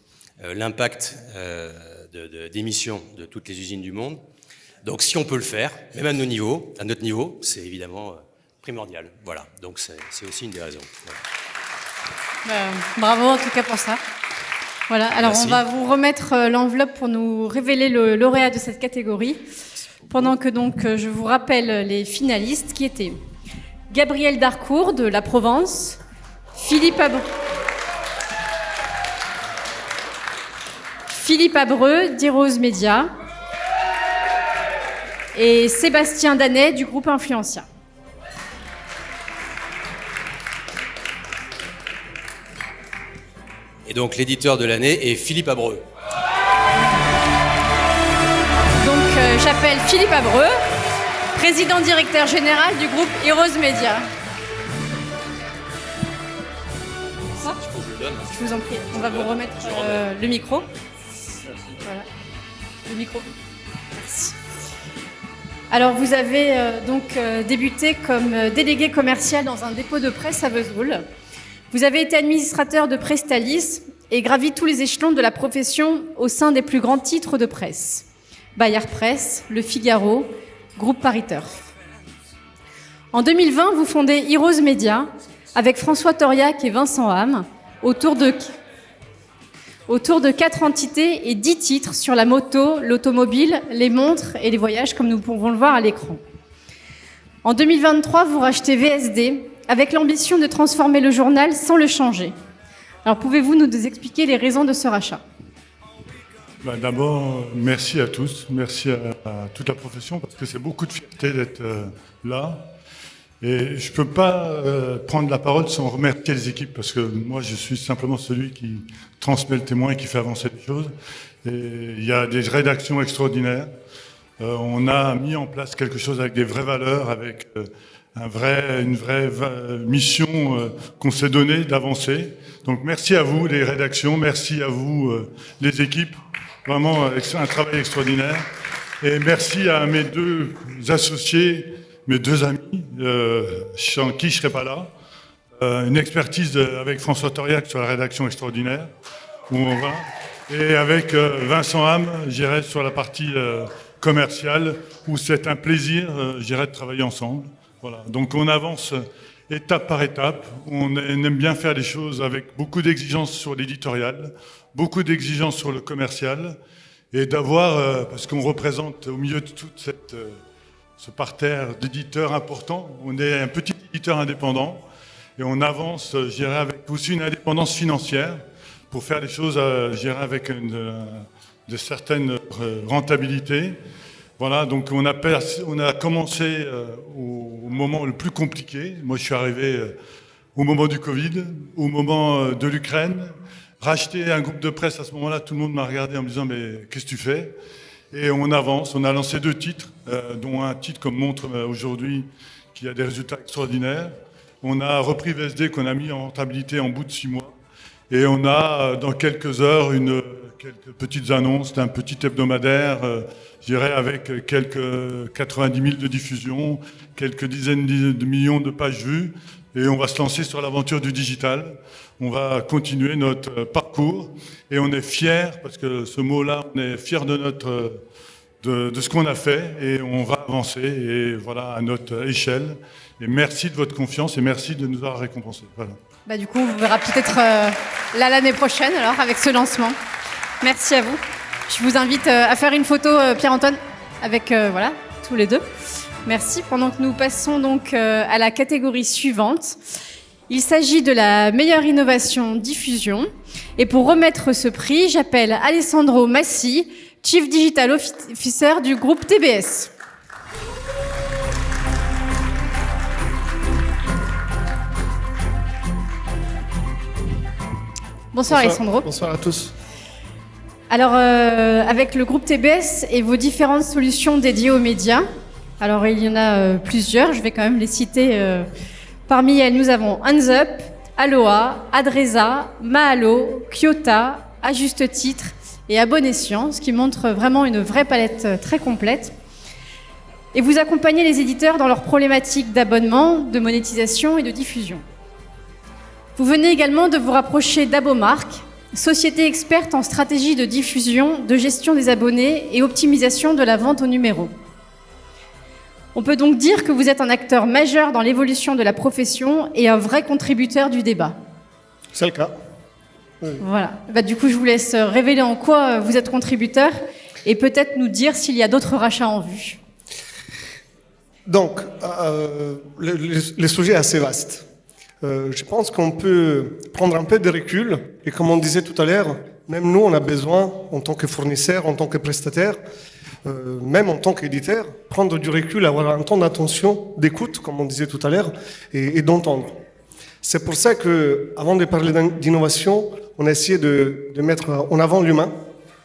l'impact d'émissions de toutes les usines du monde. Donc si on peut le faire, même à notre niveau, c'est évidemment primordial. Voilà, donc c'est aussi une des raisons. Voilà. Bravo en tout cas pour ça. Voilà, alors Merci. on va vous remettre l'enveloppe pour nous révéler le lauréat de cette catégorie. Pendant que donc je vous rappelle les finalistes qui étaient Gabriel Darcourt de la Provence, Philippe Abreu d'Heroes Media et Sébastien Danet du groupe Influencia. Et donc l'éditeur de l'année est Philippe Abreu. Donc j'appelle Philippe Abreu, président directeur général du groupe Heroes Media. Je vous en prie, on va vous remettre le micro. Voilà, le micro. Merci. Alors vous avez débuté comme délégué commercial dans un dépôt de presse à Vesoul. Vous avez été administrateur de Prestalis et gravi tous les échelons de la profession au sein des plus grands titres de presse. Bayard Presse, Le Figaro, Groupe Paris Turf. En 2020, vous fondez Heroes Media avec François Tauriac et Vincent Ham autour de 4 entités et 10 titres sur la moto, l'automobile, les montres et les voyages, comme nous pouvons le voir à l'écran. En 2023, vous rachetez VSD avec l'ambition de transformer le journal sans le changer. Alors, pouvez-vous nous expliquer les raisons de ce rachat ? D'abord, merci à tous, merci à toute la profession, parce que c'est beaucoup de fierté d'être là. Et je ne peux pas prendre la parole sans remercier les équipes, parce que moi, je suis simplement celui qui transmet le témoin et qui fait avancer les choses. Et il y a des rédactions extraordinaires. On a mis en place quelque chose avec des vraies valeurs, avec une vraie mission qu'on s'est donnée d'avancer. Donc merci à vous, les rédactions, merci à vous, les équipes. Vraiment un travail extraordinaire. Et merci à mes 2 associés, mes 2 amis, sans qui je ne serais pas là. Une expertise avec François Tauriac sur la rédaction extraordinaire, où on va. Et avec Vincent Ham, j'irai sur la partie commerciale, où c'est un plaisir, j'irai de travailler ensemble. Voilà. Donc on avance étape par étape. On aime bien faire les choses avec beaucoup d'exigences sur l'éditorial, beaucoup d'exigences sur le commercial, et d'avoir, parce qu'on représente au milieu de tout ce parterre d'éditeurs importants, on est un petit éditeur indépendant, et on avance, je dirais, avec aussi une indépendance financière pour faire les choses, je dirais, avec de certaines rentabilités. Voilà, donc on a commencé au moment le plus compliqué. Moi, je suis arrivé au moment du Covid, au moment de l'Ukraine. Racheter un groupe de presse à ce moment-là, tout le monde m'a regardé en me disant « mais qu'est-ce que tu fais ?» Et on avance, on a lancé 2 titres, dont un titre comme montre aujourd'hui qui a des résultats extraordinaires. On a repris VSD qu'on a mis en rentabilité en bout de 6 mois. Et on a dans quelques heures quelques petites annonces d'un petit hebdomadaire, je dirais avec quelques 90 000 de diffusion, quelques dizaines de millions de pages vues. Et on va se lancer sur l'aventure du digital. On va continuer notre parcours et on est fiers, parce que ce mot-là, on est fiers de ce qu'on a fait et on va avancer et voilà, à notre échelle. Et merci de votre confiance et merci de nous avoir récompensés. Voilà. Du coup, on vous verra peut-être là l'année prochaine, alors, avec ce lancement. Merci à vous. Je vous invite à faire une photo, Pierre-Antoine, avec voilà, tous les 2. Merci. Pendant que nous passons donc à la catégorie suivante, il s'agit de la meilleure innovation diffusion. Et pour remettre ce prix, j'appelle Alessandro Massi, Chief Digital Officer du groupe TBS. Bonsoir Alessandro. Bonsoir à tous. Alors, avec le groupe TBS et vos différentes solutions dédiées aux médias, alors il y en a plusieurs, je vais quand même les citer. Parmi elles, nous avons Hands Up, Aloha, Adresa, Mahalo, Kyota, À Juste Titre et À Bon Escient, ce qui montre vraiment une vraie palette très complète. Et vous accompagnez les éditeurs dans leurs problématiques d'abonnement, de monétisation et de diffusion. Vous venez également de vous rapprocher d'Abomark, société experte en stratégie de diffusion, de gestion des abonnés et optimisation de la vente au numéro. On peut donc dire que vous êtes un acteur majeur dans l'évolution de la profession et un vrai contributeur du débat. C'est le cas. Oui. Voilà. Du coup, je vous laisse révéler en quoi vous êtes contributeur et peut-être nous dire s'il y a d'autres rachats en vue. Donc, le sujet est assez vaste. Je pense qu'on peut prendre un peu de recul et comme on disait tout à l'heure, même nous, on a besoin, en tant que fournisseur, en tant que prestataire, même en tant qu'éditeur, prendre du recul, avoir un temps d'attention, d'écoute, comme on disait tout à l'heure, et d'entendre. C'est pour ça que, avant de parler d'innovation, on a essayé de mettre en avant l'humain,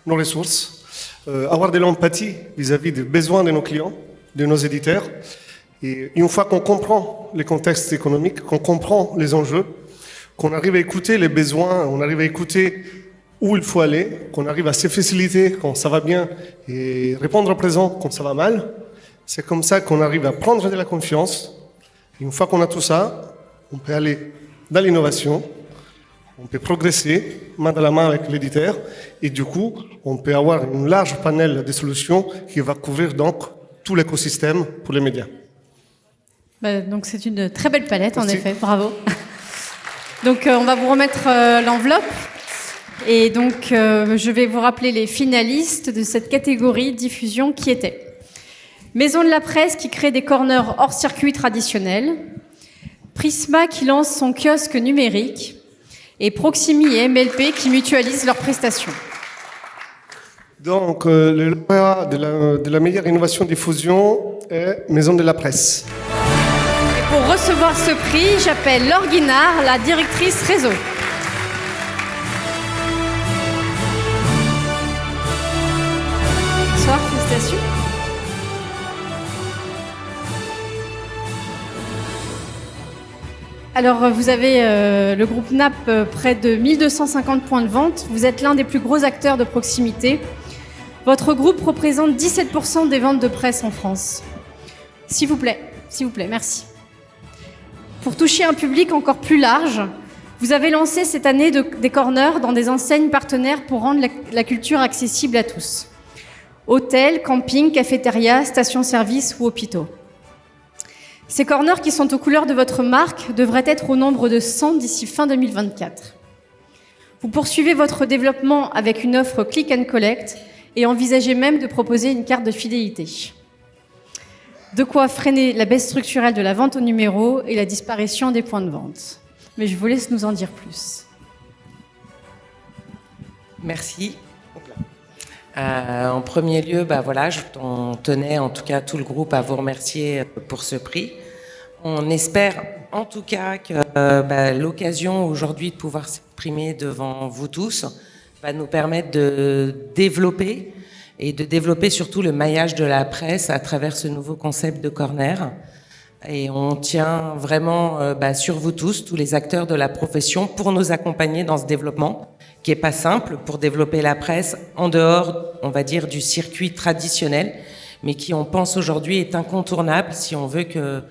nos ressources, avoir de l'empathie vis-à-vis des besoins de nos clients, de nos éditeurs. Et une fois qu'on comprend les contextes économiques, qu'on comprend les enjeux, qu'on arrive à écouter les besoins, on arrive à écouter où il faut aller, qu'on arrive à se faciliter quand ça va bien et répondre au présent quand ça va mal, c'est comme ça qu'on arrive à prendre de la confiance. Et une fois qu'on a tout ça, on peut aller dans l'innovation, on peut progresser main dans la main avec l'éditeur et du coup, on peut avoir une large panel de solutions qui va couvrir donc tout l'écosystème pour les médias. Donc c'est une très belle palette, en effet, bravo. Donc on va vous remettre l'enveloppe. Et donc je vais vous rappeler les finalistes de cette catégorie diffusion qui étaient Maison de la Presse qui crée des corners hors circuit traditionnel, Prisma qui lance son kiosque numérique et Proximi et MLP qui mutualisent leurs prestations. Donc le lauréat de la meilleure innovation diffusion est Maison de la Presse. Pour recevoir ce prix, j'appelle Laure Guinard, la directrice réseau. Bonsoir, félicitations. Alors, vous avez le groupe NAP, près de 1250 points de vente. Vous êtes l'un des plus gros acteurs de proximité. Votre groupe représente 17% des ventes de presse en France. S'il vous plaît, merci. Pour toucher un public encore plus large, vous avez lancé cette année des corners dans des enseignes partenaires pour rendre la culture accessible à tous. Hôtels, campings, cafétérias, stations-service ou hôpitaux. Ces corners qui sont aux couleurs de votre marque devraient être au nombre de 100 d'ici fin 2024. Vous poursuivez votre développement avec une offre click and collect et envisagez même de proposer une carte de fidélité. De quoi freiner la baisse structurelle de la vente au numéro et la disparition des points de vente. Mais je vous laisse nous en dire plus. Merci. En premier lieu, on tenait en tout cas tout le groupe à vous remercier pour ce prix. On espère en tout cas que l'occasion aujourd'hui de pouvoir s'exprimer devant vous tous va nous permettre de développer et de développer surtout le maillage de la presse à travers ce nouveau concept de corner. Et on tient vraiment sur vous tous les acteurs de la profession, pour nous accompagner dans ce développement, qui est pas simple, pour développer la presse en dehors, on va dire, du circuit traditionnel, mais qui, on pense aujourd'hui, est incontournable si on veut que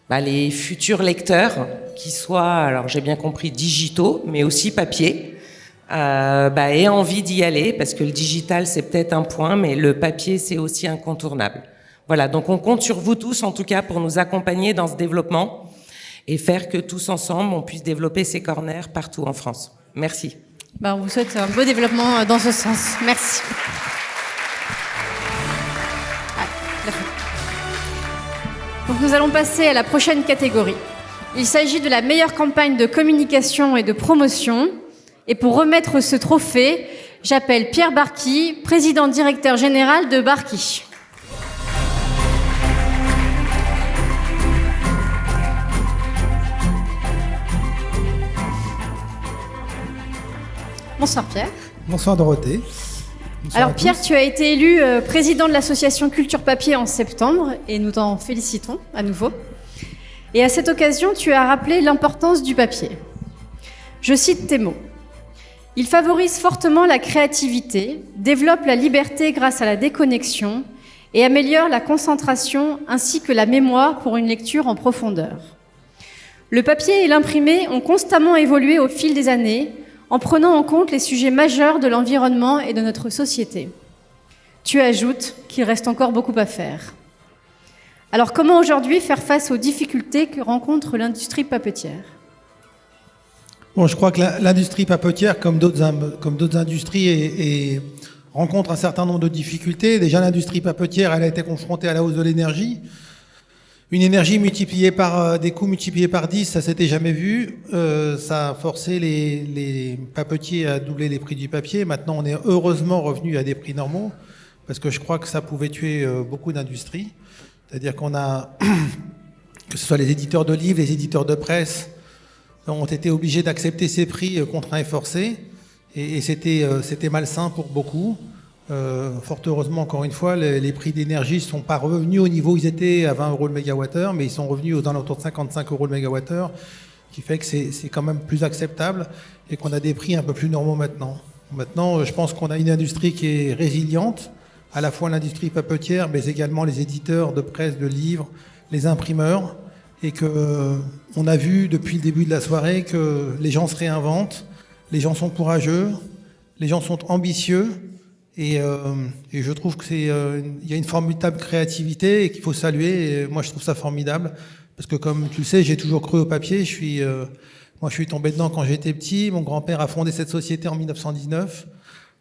les futurs lecteurs, qui soient, alors j'ai bien compris, digitaux, mais aussi papier, aient envie d'y aller, parce que le digital, c'est peut-être un point, mais le papier, c'est aussi incontournable. Voilà, donc on compte sur vous tous, en tout cas, pour nous accompagner dans ce développement et faire que tous ensemble, on puisse développer ces corners partout en France. Merci. On vous souhaite un beau développement dans ce sens. Merci. Donc nous allons passer à la prochaine catégorie. Il s'agit de la meilleure campagne de communication et de promotion. Et pour remettre ce trophée, j'appelle Pierre Barky, président directeur général de Barky. Bonsoir Pierre. Bonsoir Dorothée. Alors Pierre, tu as été élu président de l'association Culture Papier en septembre et nous t'en félicitons à nouveau. Et à cette occasion, tu as rappelé l'importance du papier. Je cite tes mots. Il favorise fortement la créativité, développe la liberté grâce à la déconnexion et améliore la concentration ainsi que la mémoire pour une lecture en profondeur. Le papier et l'imprimé ont constamment évolué au fil des années en prenant en compte les sujets majeurs de l'environnement et de notre société. Tu ajoutes qu'il reste encore beaucoup à faire. Alors comment aujourd'hui faire face aux difficultés que rencontre l'industrie papetière ? Bon, je crois que l'industrie papetière, comme d'autres industries, rencontre un certain nombre de difficultés. Déjà, l'industrie papetière, elle a été confrontée à la hausse de l'énergie. Une énergie multipliée par des coûts multipliés par 10, ça s'était jamais vu. Ça a forcé les papetiers à doubler les prix du papier. Maintenant, on est heureusement revenu à des prix normaux, parce que je crois que ça pouvait tuer beaucoup d'industries. C'est-à-dire qu'on a, que ce soit les éditeurs de livres, les éditeurs de presse, ont été obligés d'accepter ces prix contraints et forcés, et c'était malsain pour beaucoup. Fort heureusement, encore une fois, les prix d'énergie ne sont pas revenus au niveau où ils étaient à 20 € le mégawattheure, mais ils sont revenus aux alentours de 55 € le mégawattheure, qui fait que c'est quand même plus acceptable et qu'on a des prix un peu plus normaux maintenant. Maintenant, je pense qu'on a une industrie qui est résiliente, à la fois l'industrie papetière, mais également les éditeurs de presse, de livres, les imprimeurs, et qu'on a vu depuis le début de la soirée que les gens se réinventent, les gens sont courageux, les gens sont ambitieux, et je trouve qu'il y a une formidable créativité et qu'il faut saluer, et moi je trouve ça formidable, parce que comme tu le sais, j'ai toujours cru au papier, moi je suis tombé dedans quand j'étais petit, mon grand-père a fondé cette société en 1919,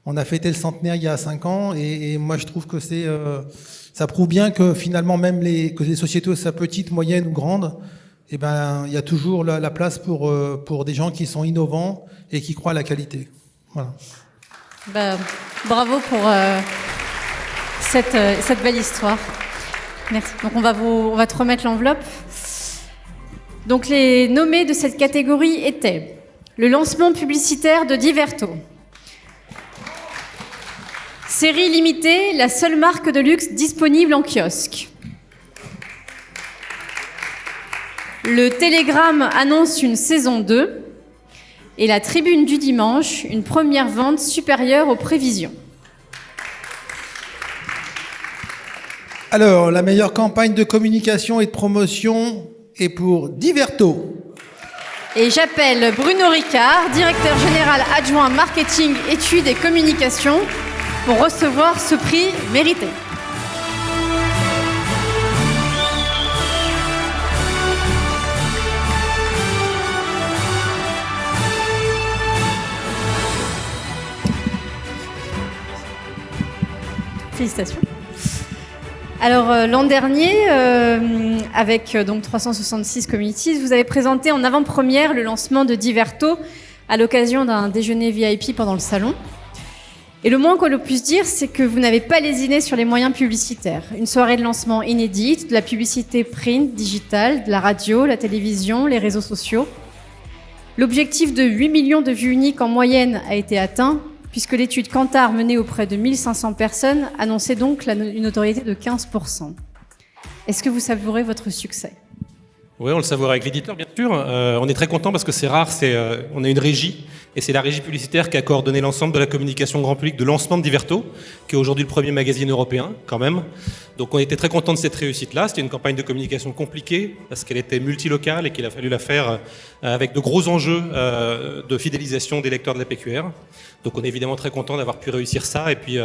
on a fêté le centenaire il y a 5 ans, et moi je trouve que ça prouve bien que finalement même que les sociétés soient petites, moyennes ou grandes, il y a toujours la place pour des gens qui sont innovants et qui croient à la qualité. Voilà. Bravo pour cette belle histoire. Merci. Donc on va te remettre l'enveloppe. Donc les nommés de cette catégorie étaient le lancement publicitaire de Diverto. Série limitée, la seule marque de luxe disponible en kiosque. Le Télégramme annonce une saison 2. Et la Tribune du dimanche, une première vente supérieure aux prévisions. Alors, la meilleure campagne de communication et de promotion est pour Diverto. Et j'appelle Bruno Ricard, directeur général adjoint marketing, études et communication, pour recevoir ce prix mérité. Félicitations. Alors l'an dernier, avec donc 366 Communities, vous avez présenté en avant-première le lancement de Diverto à l'occasion d'un déjeuner VIP pendant le salon. Et le moins qu'on puisse dire, c'est que vous n'avez pas lésiné sur les moyens publicitaires. Une soirée de lancement inédite, de la publicité print, digitale, de la radio, la télévision, les réseaux sociaux. L'objectif de 8 millions de vues uniques en moyenne a été atteint, puisque l'étude Kantar menée auprès de 1500 personnes annonçait donc une notoriété de 15%. Est-ce que vous savourez votre succès ? Oui, on le savoure avec l'éditeur, bien sûr. On est très content parce que c'est rare, on a une régie, et c'est la régie publicitaire qui a coordonné l'ensemble de la communication grand public de lancement de Diverto, qui est aujourd'hui le premier magazine européen, quand même. Donc on était très content de cette réussite-là. C'était une campagne de communication compliquée, parce qu'elle était multilocale et qu'il a fallu la faire avec de gros enjeux de fidélisation des lecteurs de la PQR. Donc on est évidemment très content d'avoir pu réussir ça, et puis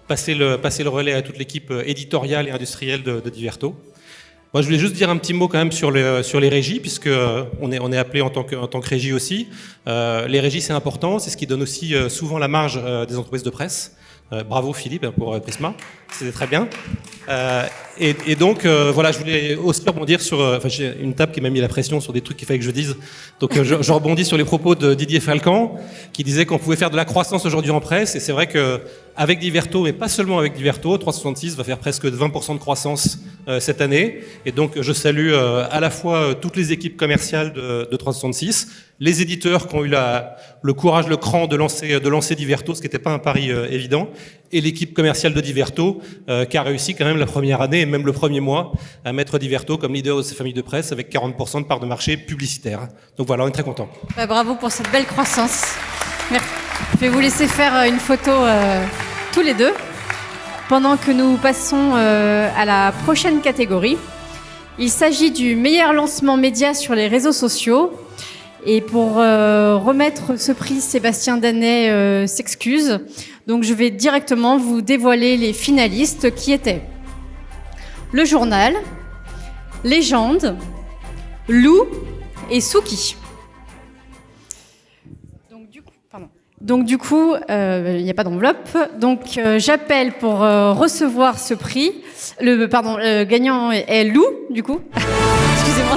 passer le relais à toute l'équipe éditoriale et industrielle de Diverto. Moi, je voulais juste dire un petit mot quand même sur les régies, puisque on est appelé en tant que régie aussi. Les régies, c'est important, c'est ce qui donne aussi souvent la marge des entreprises de presse. Bravo Philippe pour Prisma, c'était très bien. Et donc voilà, je voulais aussi rebondir sur. J'ai une table qui m'a mis la pression sur des trucs qu'il fallait que je dise. Donc je rebondis sur les propos de Didier Falcan, qui disait qu'on pouvait faire de la croissance aujourd'hui en presse. Et c'est vrai que avec Diverto, mais pas seulement avec Diverto, 366 va faire presque 20% de croissance cette année. Et donc je salue à la fois toutes les équipes commerciales de 366, les éditeurs qui ont eu le courage, le cran de lancer Diverto, ce qui n'était pas un pari évident, et l'équipe commerciale de Diverto, qui a réussi quand même la première année et même le premier mois à mettre Diverto comme leader de ses familles de presse avec 40% de part de marché publicitaire. Donc voilà, on est très contents. Bravo pour cette belle croissance. Merci. Je vais vous laisser faire une photo tous les deux, pendant que nous passons à la prochaine catégorie. Il s'agit du meilleur lancement média sur les réseaux sociaux. Et pour remettre ce prix, Sébastien Danet s'excuse. Donc je vais directement vous dévoiler les finalistes qui étaient Le Journal, Légende, Lou et Souki. Donc du coup, il n'y a pas d'enveloppe. Donc j'appelle pour recevoir ce prix. Le gagnant est Lou, du coup. Excusez-moi.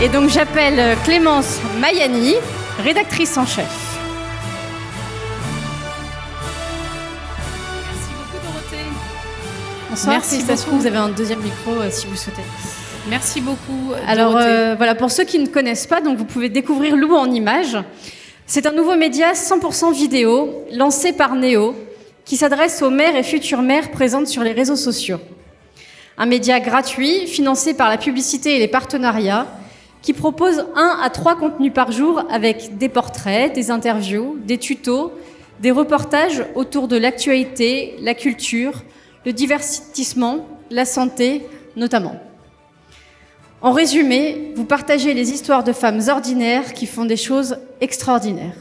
Et donc j'appelle Clémence Mayani, rédactrice en chef. Merci beaucoup Dorothée. Bonsoir, Merci félicitations, beaucoup. vous avez un deuxième micro si vous souhaitez. Merci beaucoup Alors Dorothée. voilà, pour ceux qui ne connaissent pas, donc vous pouvez découvrir Lou en images. C'est un nouveau média 100% vidéo lancé par Néo qui s'adresse aux mères et futures mères présentes sur les réseaux sociaux. Un média gratuit, financé par la publicité et les partenariats, qui propose 1 à 3 contenus par jour avec des portraits, des interviews, des tutos, des reportages autour de l'actualité, la culture, le divertissement, la santé notamment. En résumé, vous partagez les histoires de femmes ordinaires qui font des choses extraordinaires.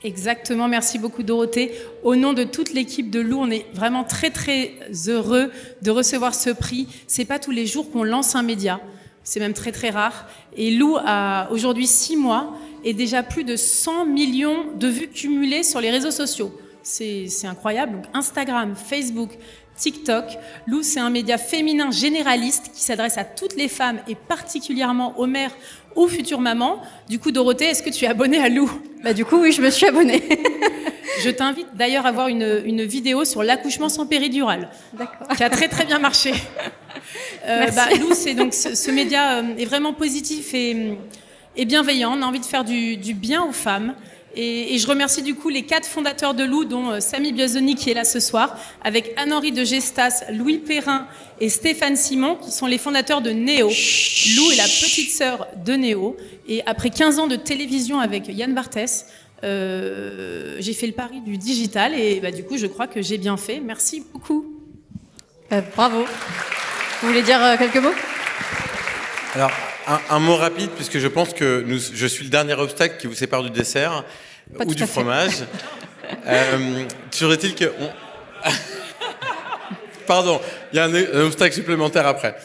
Exactement, merci beaucoup Dorothée. Au nom de toute l'équipe de Lou, on est vraiment très très heureux de recevoir ce prix. C'est pas tous les jours qu'on lance un média, c'est même très très rare. Et Lou a aujourd'hui 6 mois et déjà plus de 100 millions de vues cumulées sur les réseaux sociaux. C'est incroyable. Donc Instagram, Facebook, TikTok. Lou, c'est un média féminin généraliste qui s'adresse à toutes les femmes et particulièrement aux mères ou futures mamans. Du coup, Dorothée, est-ce que tu es abonnée à Lou ? Du coup, oui, je me suis abonnée. Je t'invite d'ailleurs à voir une vidéo sur l'accouchement sans péridurale, qui a très très bien marché. Lou, c'est donc ce média est vraiment positif et bienveillant. On a envie de faire du bien aux femmes. Et je remercie du coup les 4 fondateurs de Lou, dont Samy Biazoni qui est là ce soir, avec Anne-Henri de Gestas, Louis Perrin et Stéphane Simon, qui sont les fondateurs de Néo. Lou est la petite sœur de Néo. Et après 15 ans de télévision avec Yann Barthès, j'ai fait le pari du digital et du coup je crois que j'ai bien fait. Merci beaucoup. Bravo. Vous voulez dire quelques mots ? Alors, un mot rapide, puisque je pense que je suis le dernier obstacle qui vous sépare du dessert ou du fromage. Toujours est-il que... Pardon, il y a un obstacle supplémentaire après.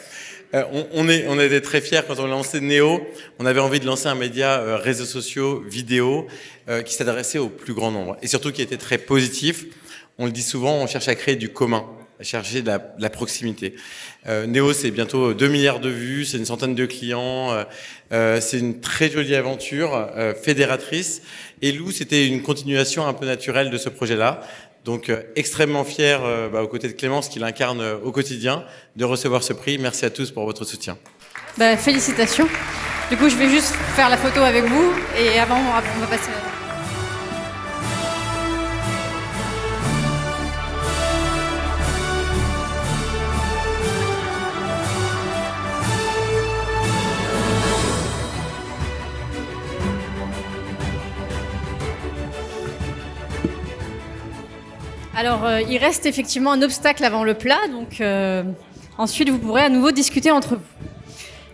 On était très fiers quand on a lancé Néo. On avait envie de lancer un média réseaux sociaux, vidéo, qui s'adressait au plus grand nombre. Et surtout qui était très positif. On le dit souvent, on cherche à créer du commun, à chercher de la proximité. Néo, c'est bientôt 2 milliards de vues, c'est une centaine de clients, c'est une très jolie aventure fédératrice. Et Lou, c'était une continuation un peu naturelle de ce projet-là. Donc extrêmement fier, aux côtés de Clémence, qui l'incarne au quotidien, de recevoir ce prix. Merci à tous pour votre soutien. Félicitations. Du coup, je vais juste faire la photo avec vous et avant, on va passer... Alors, il reste effectivement un obstacle avant le plat, donc ensuite vous pourrez à nouveau discuter entre vous.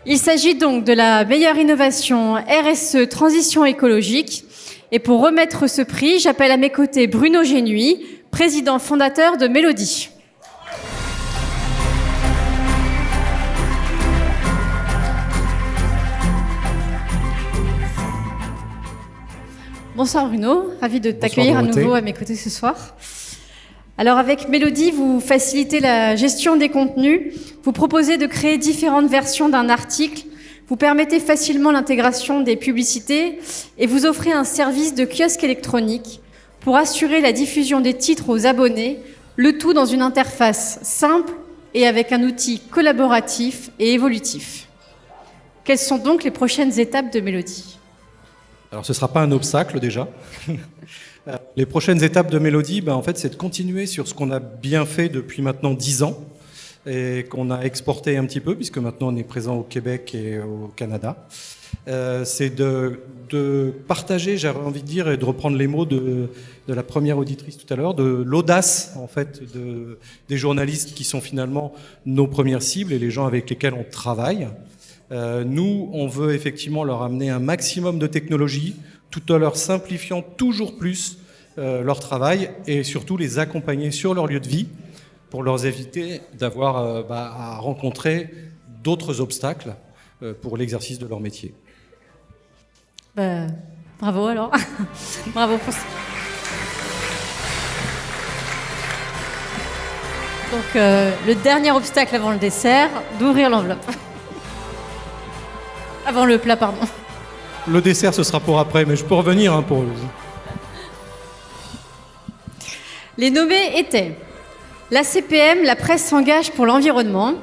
Il s'agit donc de la meilleure innovation RSE transition écologique. Et pour remettre ce prix, j'appelle à mes côtés Bruno Génuy, président fondateur de Mélodie. Bonsoir Bruno, ravi de t'accueillir à nouveau à mes côtés ce soir. Alors avec Mélodie, vous facilitez la gestion des contenus, vous proposez de créer différentes versions d'un article, vous permettez facilement l'intégration des publicités et vous offrez un service de kiosque électronique pour assurer la diffusion des titres aux abonnés, le tout dans une interface simple et avec un outil collaboratif et évolutif. Quelles sont donc les prochaines étapes de Mélodie ? Alors ce ne sera pas un obstacle déjà. Les prochaines étapes de Mélodie, en fait, c'est de continuer sur ce qu'on a bien fait depuis maintenant 10 ans et qu'on a exporté un petit peu, puisque maintenant on est présent au Québec et au Canada. C'est de partager, j'avais envie de dire, et de reprendre les mots de la première auditrice tout à l'heure, de l'audace en fait des journalistes qui sont finalement nos premières cibles et les gens avec lesquels on travaille. Nous, on veut effectivement leur amener un maximum de technologie, tout en leur simplifiant toujours plus leur travail et surtout les accompagner sur leur lieu de vie pour leur éviter d'avoir à rencontrer d'autres obstacles pour l'exercice de leur métier. Bravo alors. Bravo pour ça. Donc le dernier obstacle avant le dessert, d'ouvrir l'enveloppe. Avant le plat, pardon. Le dessert, ce sera pour après, mais je peux revenir pour... Les nommés étaient la CPM, la presse s'engage pour l'environnement,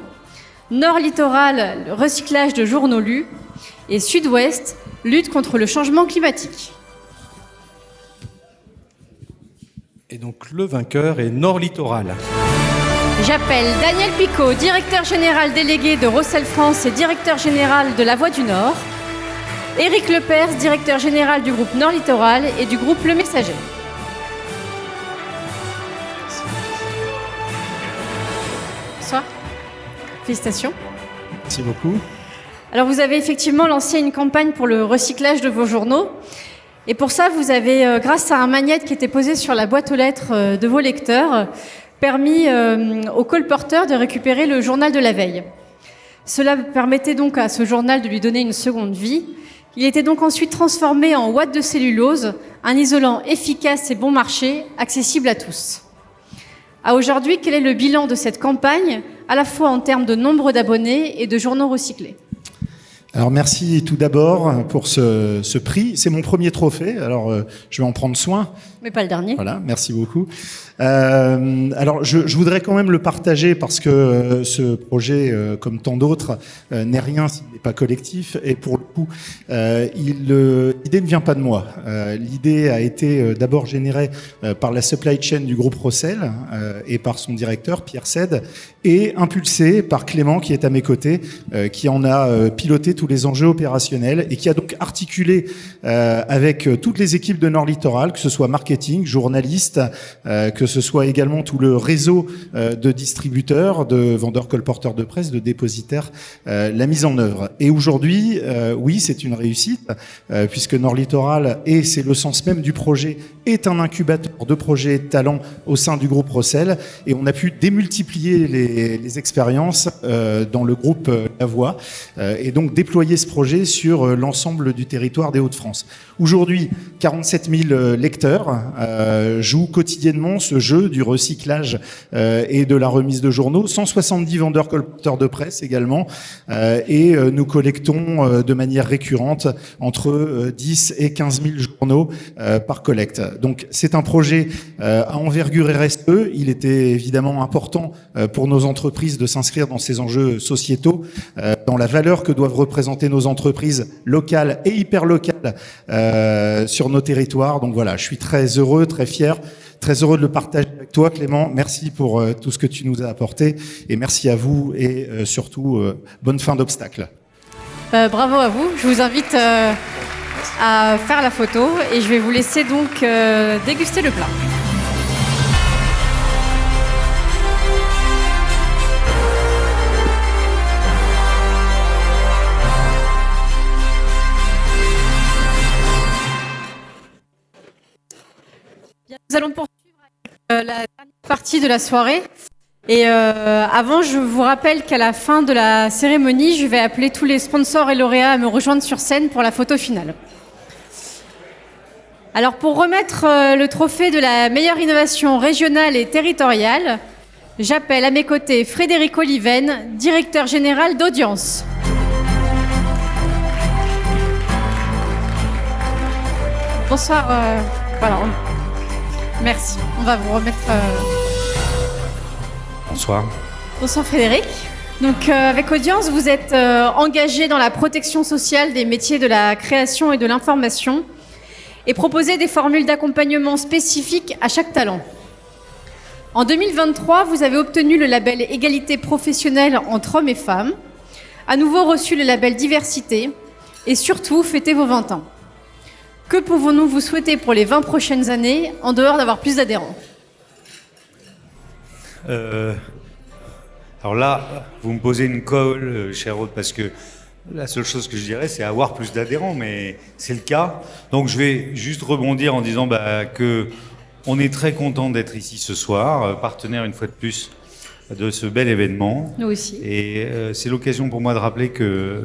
Nord Littoral, le recyclage de journaux lus, et Sud-Ouest, lutte contre le changement climatique. Et donc le vainqueur est Nord Littoral. J'appelle Daniel Picot, directeur général délégué de Rossel France et directeur général de La Voix du Nord, Éric Lepers, directeur général du groupe Nord Littoral et du groupe Le Messager. Bonsoir. Félicitations. Merci beaucoup. Alors vous avez effectivement lancé une campagne pour le recyclage de vos journaux. Et pour ça, vous avez, grâce à un magnète qui était posé sur la boîte aux lettres de vos lecteurs, permis aux colporteurs de récupérer le journal de la veille. Cela permettait donc à ce journal de lui donner une seconde vie. Il était donc ensuite transformé en ouate de cellulose, un isolant efficace et bon marché, accessible à tous. À aujourd'hui, quel est le bilan de cette campagne, à la fois en termes de nombre d'abonnés et de journaux recyclés ? Alors merci tout d'abord pour ce prix. C'est mon premier trophée, alors je vais en prendre soin. Mais pas le dernier. Voilà, merci beaucoup. Alors je voudrais quand même le partager parce que ce projet, comme tant d'autres, n'est rien s'il n'est pas collectif. Et pour le coup, l'idée ne vient pas de moi. L'idée a été d'abord générée par la supply chain du groupe Rossel et par son directeur, Pierre Sed, et impulsée par Clément qui est à mes côtés, qui en a piloté tous les enjeux opérationnels et qui a donc articulé avec toutes les équipes de Nord Littoral, que ce soit marketing, journalistes, que ce soit également tout le réseau de distributeurs, de vendeurs colporteurs de presse, de dépositaires, la mise en œuvre. Et aujourd'hui, oui, c'est une réussite, puisque Nord Littoral, et c'est le sens même du projet, est un incubateur de projets de talent au sein du groupe Rossel, et on a pu démultiplier les expériences dans le groupe La Voix, et donc déployer ce projet sur l'ensemble du territoire des Hauts-de-France. Aujourd'hui, 47 000 lecteurs jouent quotidiennement ce jeu du recyclage et de la remise de journaux, 170 vendeurs colporteurs de presse également, et nous collectons de manière récurrente entre 10 et 15 000 journaux par collecte. Donc c'est un projet à envergure RSE. Il était évidemment important pour nos entreprises de s'inscrire dans ces enjeux sociétaux, dans la valeur que doivent représenter nos entreprises locales et hyper locales sur nos territoires. Donc voilà, je suis très heureux, très fier, très heureux de le partager avec toi, Clément. Merci pour tout ce que tu nous as apporté et merci à vous et surtout bonne fin d'obstacle. Bravo à vous. Je vous invite à faire la photo et je vais vous laisser donc déguster le plat. Nous allons poursuivre avec la dernière partie de la soirée. Et avant, je vous rappelle qu'à la fin de la cérémonie, je vais appeler tous les sponsors et lauréats à me rejoindre sur scène pour la photo finale. Alors, pour remettre le trophée de la meilleure innovation régionale et territoriale, j'appelle à mes côtés Frédéric Oliven, directeur général d'Audience. Bonsoir. Voilà. Merci. On va vous remettre... Bonsoir. Bonsoir Frédéric. Donc avec Audience, vous êtes engagé dans la protection sociale des métiers de la création et de l'information. et proposer des formules d'accompagnement spécifiques à chaque talent. En 2023, vous avez obtenu le label Égalité professionnelle entre hommes et femmes, à nouveau reçu le label Diversité et surtout fêté vos 20 ans. Que pouvons-nous vous souhaiter pour les 20 prochaines années, en dehors d'avoir plus d'adhérents ? Alors là, vous me posez une colle, cher Aude, parce que la seule chose que je dirais, c'est avoir plus d'adhérents, mais c'est le cas. Donc je vais juste rebondir en disant que on est très content d'être ici ce soir, partenaire une fois de plus de ce bel événement. Nous aussi. Et c'est l'occasion pour moi de rappeler que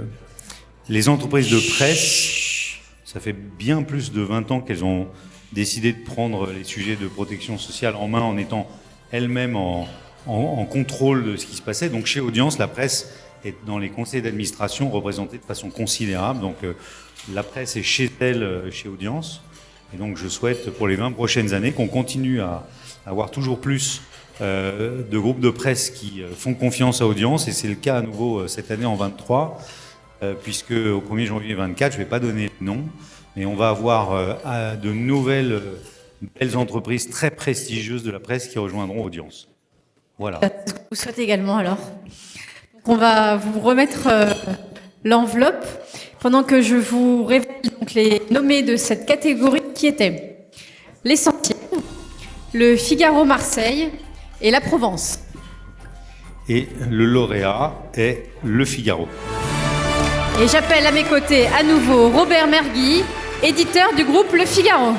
les entreprises de presse, ça fait bien plus de 20 ans qu'elles ont décidé de prendre les sujets de protection sociale en main en étant elles-mêmes en contrôle de ce qui se passait. Donc chez Audience, la presse est dans les conseils d'administration représentée de façon considérable. Donc la presse est chez elle, chez Audience. Et donc je souhaite pour les 20 prochaines années qu'on continue à avoir toujours plus de groupes de presse qui font confiance à Audience. Et c'est le cas à nouveau cette année en 23, puisque au 1er janvier 24, je ne vais pas donner le nom, mais on va avoir de nouvelles belles entreprises très prestigieuses de la presse qui rejoindront Audience. Voilà. Vous souhaitez également alors. Donc on va vous remettre l'enveloppe pendant que je vous révèle donc les nommés de cette catégorie qui étaient l'Essentiel, le Figaro Marseille et la Provence. Et le lauréat est le Figaro. Et j'appelle à mes côtés à nouveau Robert Mergui, éditeur du groupe Le Figaro.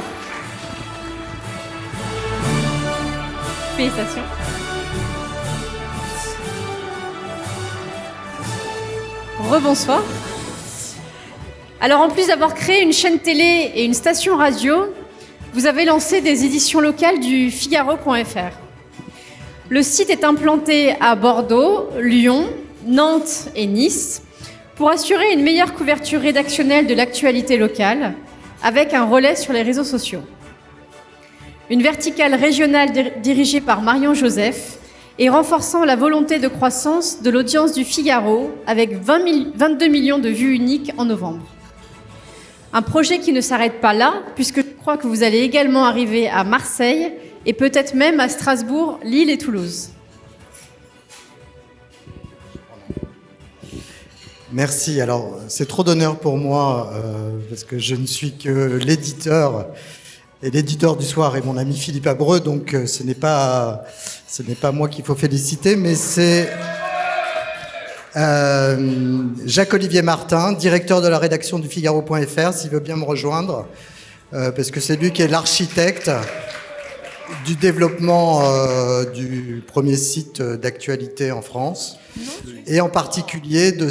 Félicitations. Rebonsoir. Alors en plus d'avoir créé une chaîne télé et une station radio, vous avez lancé des éditions locales du Figaro.fr. Le site est implanté à Bordeaux, Lyon, Nantes et Nice pour assurer une meilleure couverture rédactionnelle de l'actualité locale avec un relais sur les réseaux sociaux. Une verticale régionale dirigée par Marion Joseph et renforçant la volonté de croissance de l'audience du Figaro avec 22 millions de vues uniques en novembre. Un projet qui ne s'arrête pas là, puisque je crois que vous allez également arriver à Marseille et peut-être même à Strasbourg, Lille et Toulouse. Merci. Alors, c'est trop d'honneur pour moi, parce que je ne suis que l'éditeur. Et l'éditeur du soir est mon ami Philippe Abreu, donc ce n'est pas moi qu'il faut féliciter, mais c'est Jacques-Olivier Martin, directeur de la rédaction du Figaro.fr, s'il veut bien me rejoindre, parce que c'est lui qui est l'architecte du développement du premier site d'actualité en France, et en particulier de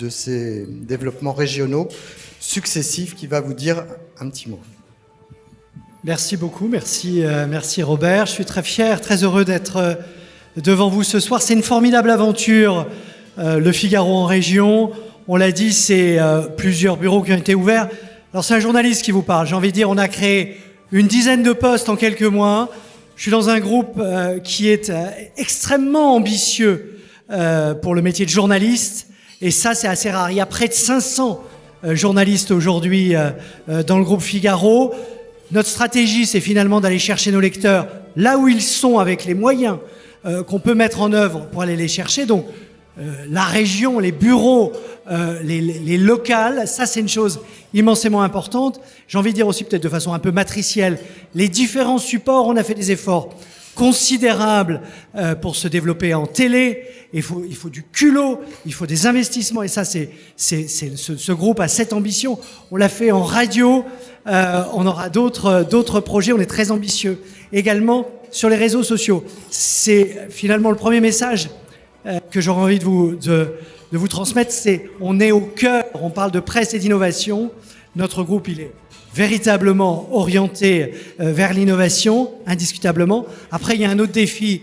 ces développements régionaux successifs, qui va vous dire un petit mot. Merci beaucoup, merci Robert. Je suis très fier, très heureux d'être devant vous ce soir. C'est une formidable aventure, le Figaro en région. On l'a dit, c'est plusieurs bureaux qui ont été ouverts. Alors c'est un journaliste qui vous parle. J'ai envie de dire, on a créé une dizaine de postes en quelques mois. Je suis dans un groupe qui est extrêmement ambitieux pour le métier de journaliste. Et ça, c'est assez rare. Il y a près de 500 journalistes aujourd'hui dans le groupe Figaro. Notre stratégie, c'est finalement d'aller chercher nos lecteurs là où ils sont avec les moyens qu'on peut mettre en œuvre pour aller les chercher. Donc, la région, les bureaux, les locales, ça c'est une chose immensément importante. J'ai envie de dire aussi peut-être de façon un peu matricielle, les différents supports, on a fait des efforts considérables pour se développer en télé. Il faut du culot, il faut des investissements, et ça ce groupe a cette ambition. On l'a fait en radio, on aura d'autres projets, on est très ambitieux. Également sur les réseaux sociaux. C'est finalement le premier message que j'aurais envie de vous transmettre, c'est on est au cœur, on parle de presse et d'innovation. Notre groupe, il est véritablement orienté vers l'innovation, indiscutablement. Après, il y a un autre défi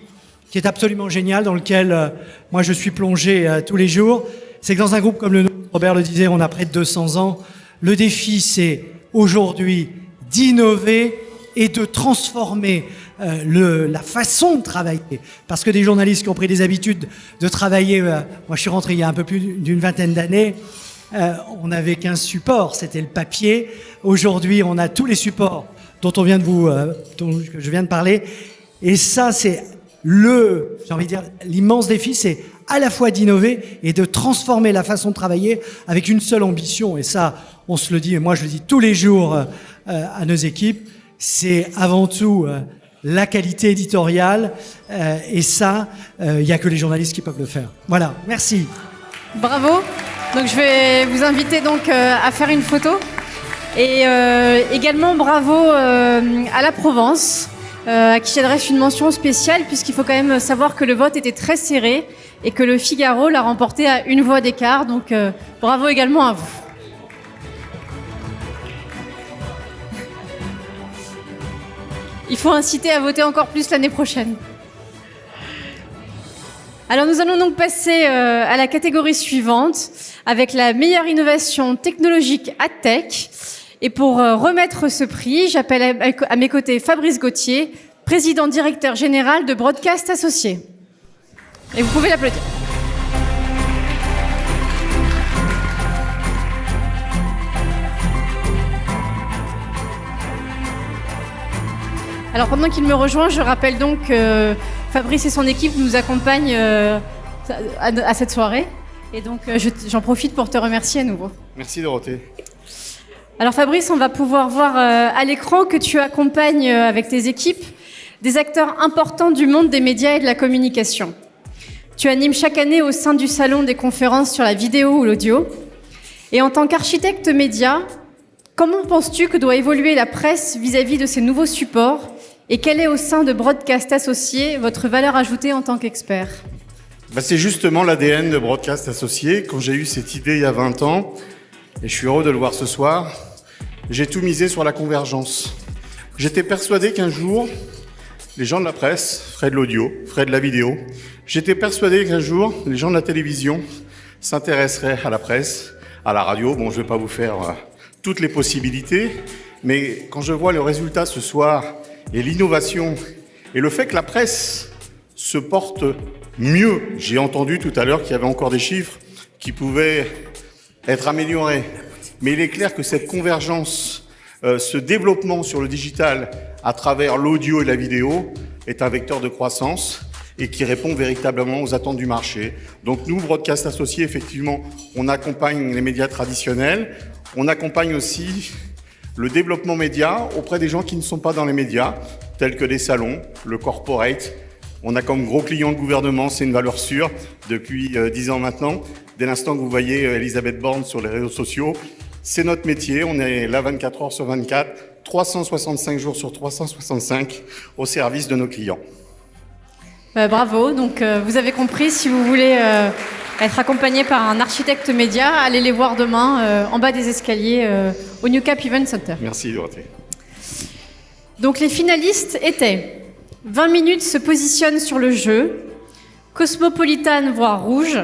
qui est absolument génial, dans lequel moi je suis plongé tous les jours. C'est que dans un groupe comme le nôtre, Robert le disait, on a près de 200 ans. Le défi, c'est aujourd'hui d'innover et de transformer la façon de travailler. Parce que des journalistes qui ont pris des habitudes de travailler, moi je suis rentré il y a un peu plus d'une vingtaine d'années, on n'avait qu'un support, c'était le papier. Aujourd'hui, on a tous les supports dont je viens de parler. Et ça, c'est l'immense défi, c'est à la fois d'innover et de transformer la façon de travailler avec une seule ambition. Et ça, on se le dit, et moi je le dis tous les jours à nos équipes, c'est avant tout la qualité éditoriale. Et ça, il n'y a que les journalistes qui peuvent le faire. Voilà, merci. Bravo. Donc je vais vous inviter donc à faire une photo. Et également bravo à la Provence, à qui j'adresse une mention spéciale, puisqu'il faut quand même savoir que le vote était très serré et que le Figaro l'a remporté à 1 voix d'écart. Donc bravo également à vous. Il faut inciter à voter encore plus l'année prochaine. Alors nous allons donc passer à la catégorie suivante avec la meilleure innovation technologique AdTech. Et pour remettre ce prix, j'appelle à mes côtés Fabrice Gauthier, président directeur général de Broadcast Associés. Et vous pouvez l'applaudir. Alors pendant qu'il me rejoint, je rappelle donc que Fabrice et son équipe nous accompagnent à cette soirée. Et donc j'en profite pour te remercier à nouveau. Merci Dorothée. Alors Fabrice, on va pouvoir voir à l'écran que tu accompagnes avec tes équipes des acteurs importants du monde des médias et de la communication. Tu animes chaque année au sein du salon des conférences sur la vidéo ou l'audio. Et en tant qu'architecte média, comment penses-tu que doit évoluer la presse vis-à-vis de ces nouveaux supports? Et quelle est au sein de Broadcast Associés votre valeur ajoutée en tant qu'expert? C'est justement l'ADN de Broadcast Associés. Quand j'ai eu cette idée il y a 20 ans, et je suis heureux de le voir ce soir, j'ai tout misé sur la convergence. J'étais persuadé qu'un jour, les gens de la presse feraient de l'audio, feraient de la vidéo. J'étais persuadé qu'un jour, les gens de la télévision s'intéresseraient à la presse, à la radio. Bon, je ne vais pas vous faire toutes les possibilités, mais quand je vois le résultat ce soir et l'innovation et le fait que la presse se porte mieux, j'ai entendu tout à l'heure qu'il y avait encore des chiffres qui pouvaient être améliorés, mais il est clair que cette convergence, ce développement sur le digital à travers l'audio et la vidéo est un vecteur de croissance et qui répond véritablement aux attentes du marché. Donc nous, Broadcast Associés, effectivement, on accompagne les médias traditionnels, on accompagne aussi le développement média auprès des gens qui ne sont pas dans les médias, tels que des salons, le corporate. On a comme gros client le gouvernement, c'est une valeur sûre depuis 10 ans maintenant. Dès l'instant que vous voyez Elisabeth Borne sur les réseaux sociaux, c'est notre métier, on est là 24 heures sur 24, 365 jours sur 365 au service de nos clients. Bravo, donc vous avez compris, si vous voulez être accompagné par un architecte média, allez les voir demain en bas des escaliers au New Cap Event Center. Merci Dorothée. Donc les finalistes étaient 20 minutes se positionne sur le jeu, Cosmopolitan voit rouge,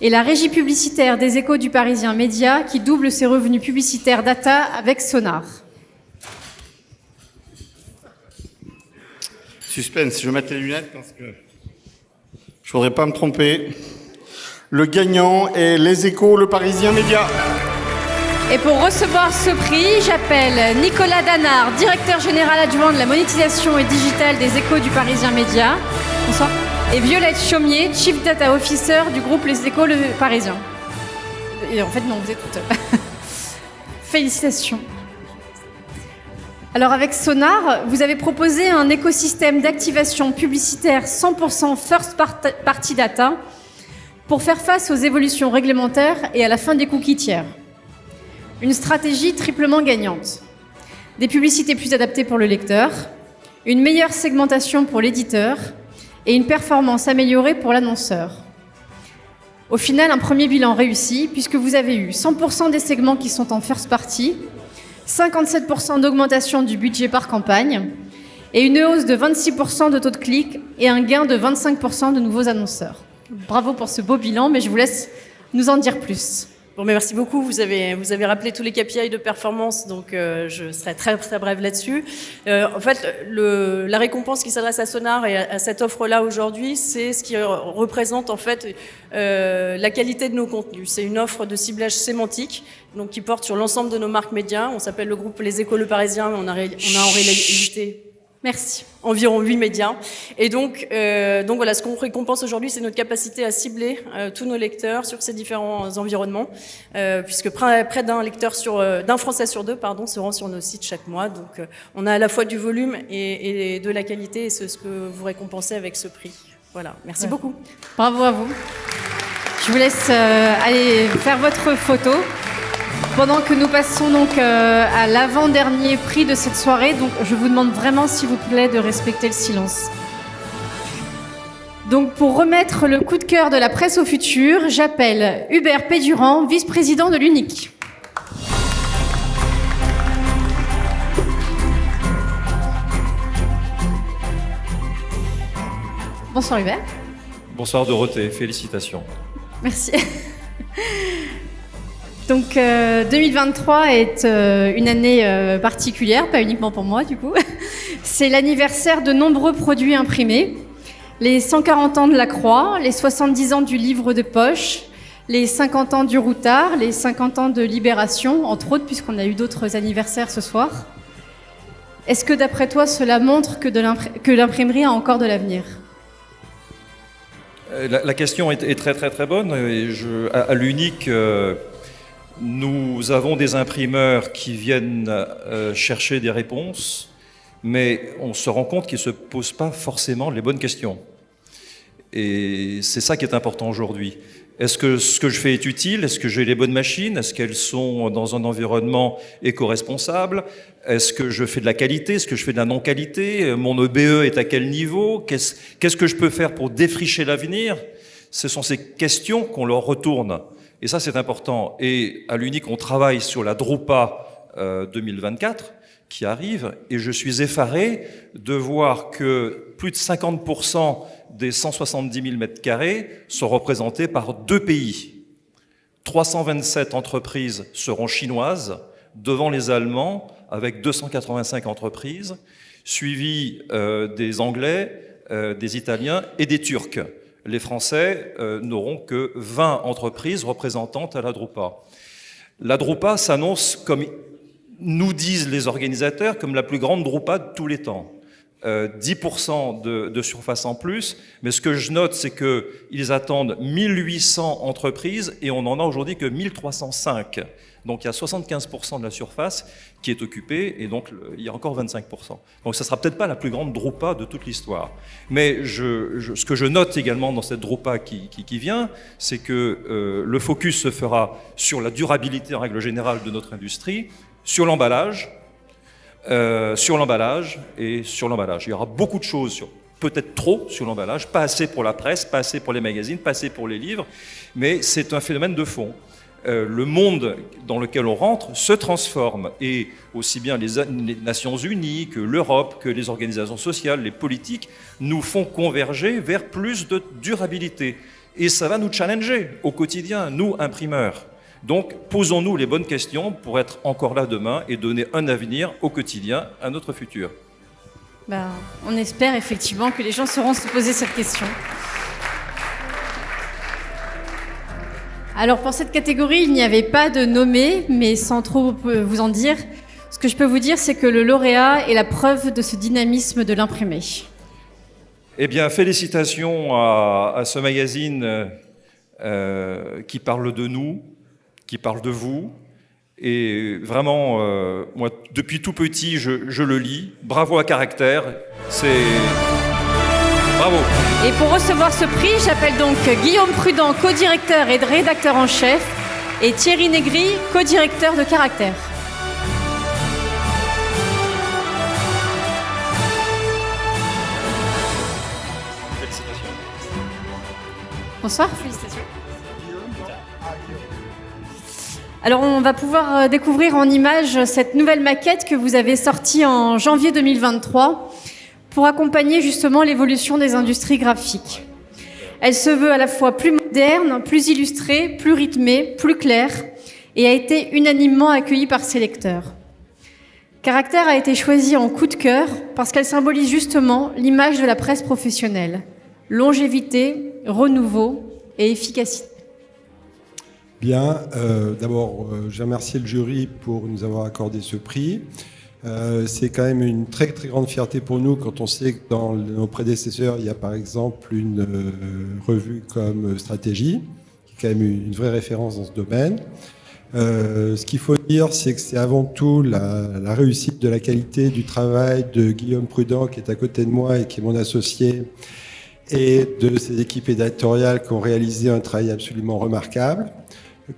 et la régie publicitaire des Échos du Parisien Média qui double ses revenus publicitaires data avec Sonar. Suspense, je vais mettre les lunettes parce que je voudrais pas me tromper. Le gagnant est les Échos, le Parisien Média. Et pour recevoir ce prix, j'appelle Nicolas Danard, directeur général adjoint de la monétisation et digitale des Échos du Parisien Média. Bonsoir. Et Violette Chaumier, Chief Data Officer du groupe Les Échos le Parisien. Et en fait, non, vous êtes toutes. Félicitations. Alors avec Sonar, vous avez proposé un écosystème d'activation publicitaire 100% first party data pour faire face aux évolutions réglementaires et à la fin des cookies tiers. Une stratégie triplement gagnante. Des publicités plus adaptées pour le lecteur, une meilleure segmentation pour l'éditeur et une performance améliorée pour l'annonceur. Au final, un premier bilan réussi puisque vous avez eu 100% des segments qui sont en first party, 57% d'augmentation du budget par campagne et une hausse de 26% de taux de clic et un gain de 25% de nouveaux annonceurs. Bravo pour ce beau bilan, mais je vous laisse nous en dire plus. Bon, mais merci beaucoup. Vous avez rappelé tous les KPI de performance, donc je serai très très brève là-dessus. En fait, la récompense qui s'adresse à Sonar et à cette offre-là aujourd'hui, c'est ce qui représente en fait la qualité de nos contenus. C'est une offre de ciblage sémantique, donc qui porte sur l'ensemble de nos marques médias. On s'appelle le groupe Les Échos Le Parisien, mais on a en réalité environ 8 médias. Et donc voilà, ce qu'on récompense aujourd'hui, c'est notre capacité à cibler tous nos lecteurs sur ces différents environnements, puisque près d'un Français sur deux, se rend sur nos sites chaque mois. Donc on a à la fois du volume et de la qualité, et c'est ce que vous récompensez avec ce prix. Voilà, merci beaucoup. Bravo à vous. Je vous laisse aller faire votre photo. Pendant que nous passons donc à l'avant-dernier prix de cette soirée, donc je vous demande vraiment, s'il vous plaît, de respecter le silence. Donc pour remettre le coup de cœur de la presse au futur, j'appelle Hubert Pédurand, vice-président de l'UNIC. Bonsoir Hubert. Bonsoir Dorothée, félicitations. Merci. Donc 2023 est une année particulière, pas uniquement pour moi du coup. C'est l'anniversaire de nombreux produits imprimés. Les 140 ans de la Croix, les 70 ans du livre de poche, les 50 ans du Routard, les 50 ans de Libération, entre autres, puisqu'on a eu d'autres anniversaires ce soir. Est-ce que d'après toi, cela montre que l'imprimerie a encore de l'avenir ? La question est très très très bonne. Et à l'UNIC, nous avons des imprimeurs qui viennent chercher des réponses, mais on se rend compte qu'ils ne se posent pas forcément les bonnes questions. Et c'est ça qui est important aujourd'hui. Est-ce que ce que je fais est utile? Est-ce que j'ai les bonnes machines? Est-ce qu'elles sont dans un environnement éco-responsable? Est-ce que je fais de la qualité? Est-ce que je fais de la non-qualité? Mon EBE est à quel niveau? Qu'est-ce que je peux faire pour défricher l'avenir? Ce sont ces questions qu'on leur retourne. Et ça, c'est important. Et à l'UNIC, on travaille sur la Drupa 2024 qui arrive. Et je suis effaré de voir que plus de 50% des 170 000 mètres carrés sont représentés par 2 pays. 327 entreprises seront chinoises, devant les Allemands, avec 285 entreprises, suivies des Anglais, des Italiens et des Turcs. Les Français n'auront que 20 entreprises représentantes à la Drupa. La Drupa s'annonce, comme nous disent les organisateurs, comme la plus grande Drupa de tous les temps. 10% de surface en plus, mais ce que je note, c'est qu'ils attendent 1800 entreprises et on en a aujourd'hui que 1305. Donc il y a 75% de la surface qui est occupée et donc il y a encore 25%. Donc ça ne sera peut-être pas la plus grande Drupa de toute l'histoire. Mais ce que je note également dans cette Drupa qui vient, c'est que le focus se fera sur la durabilité en règle générale de notre industrie, sur l'emballage, et sur l'emballage. Il y aura beaucoup de choses, peut-être trop sur l'emballage, pas assez pour la presse, pas assez pour les magazines, pas assez pour les livres, mais c'est un phénomène de fond. Le monde dans lequel on rentre se transforme et aussi bien les Nations Unies que l'Europe, que les organisations sociales, les politiques nous font converger vers plus de durabilité. Et ça va nous challenger au quotidien, nous imprimeurs. Donc, posons-nous les bonnes questions pour être encore là demain et donner un avenir au quotidien à notre futur. On espère effectivement que les gens sauront se poser cette question. Alors, pour cette catégorie, il n'y avait pas de nommé, mais sans trop vous en dire, ce que je peux vous dire, c'est que le lauréat est la preuve de ce dynamisme de l'imprimé. Eh bien, félicitations à ce magazine qui parle de nous, qui parle de vous. Et vraiment, moi, depuis tout petit, je le lis. Bravo à Caractère. Bravo. Et pour recevoir ce prix, j'appelle donc Guillaume Prudent, co-directeur et rédacteur en chef, et Thierry Négri, co-directeur de Caractère. Félicitations. Bonsoir, félicitations. Alors, on va pouvoir découvrir en images cette nouvelle maquette que vous avez sortie en janvier 2023 pour accompagner justement l'évolution des industries graphiques. Elle se veut à la fois plus moderne, plus illustrée, plus rythmée, plus claire et a été unanimement accueillie par ses lecteurs. Caractère a été choisie en coup de cœur parce qu'elle symbolise justement l'image de la presse professionnelle. Longévité, renouveau et efficacité. Bien, d'abord, je remercie le jury pour nous avoir accordé ce prix. C'est quand même une très très grande fierté pour nous quand on sait que dans nos prédécesseurs, il y a par exemple une revue comme Stratégie, qui est quand même une vraie référence dans ce domaine. Ce qu'il faut dire, c'est que c'est avant tout la réussite de la qualité du travail de Guillaume Prudent, qui est à côté de moi et qui est mon associé, et de ses équipes éditoriales qui ont réalisé un travail absolument remarquable.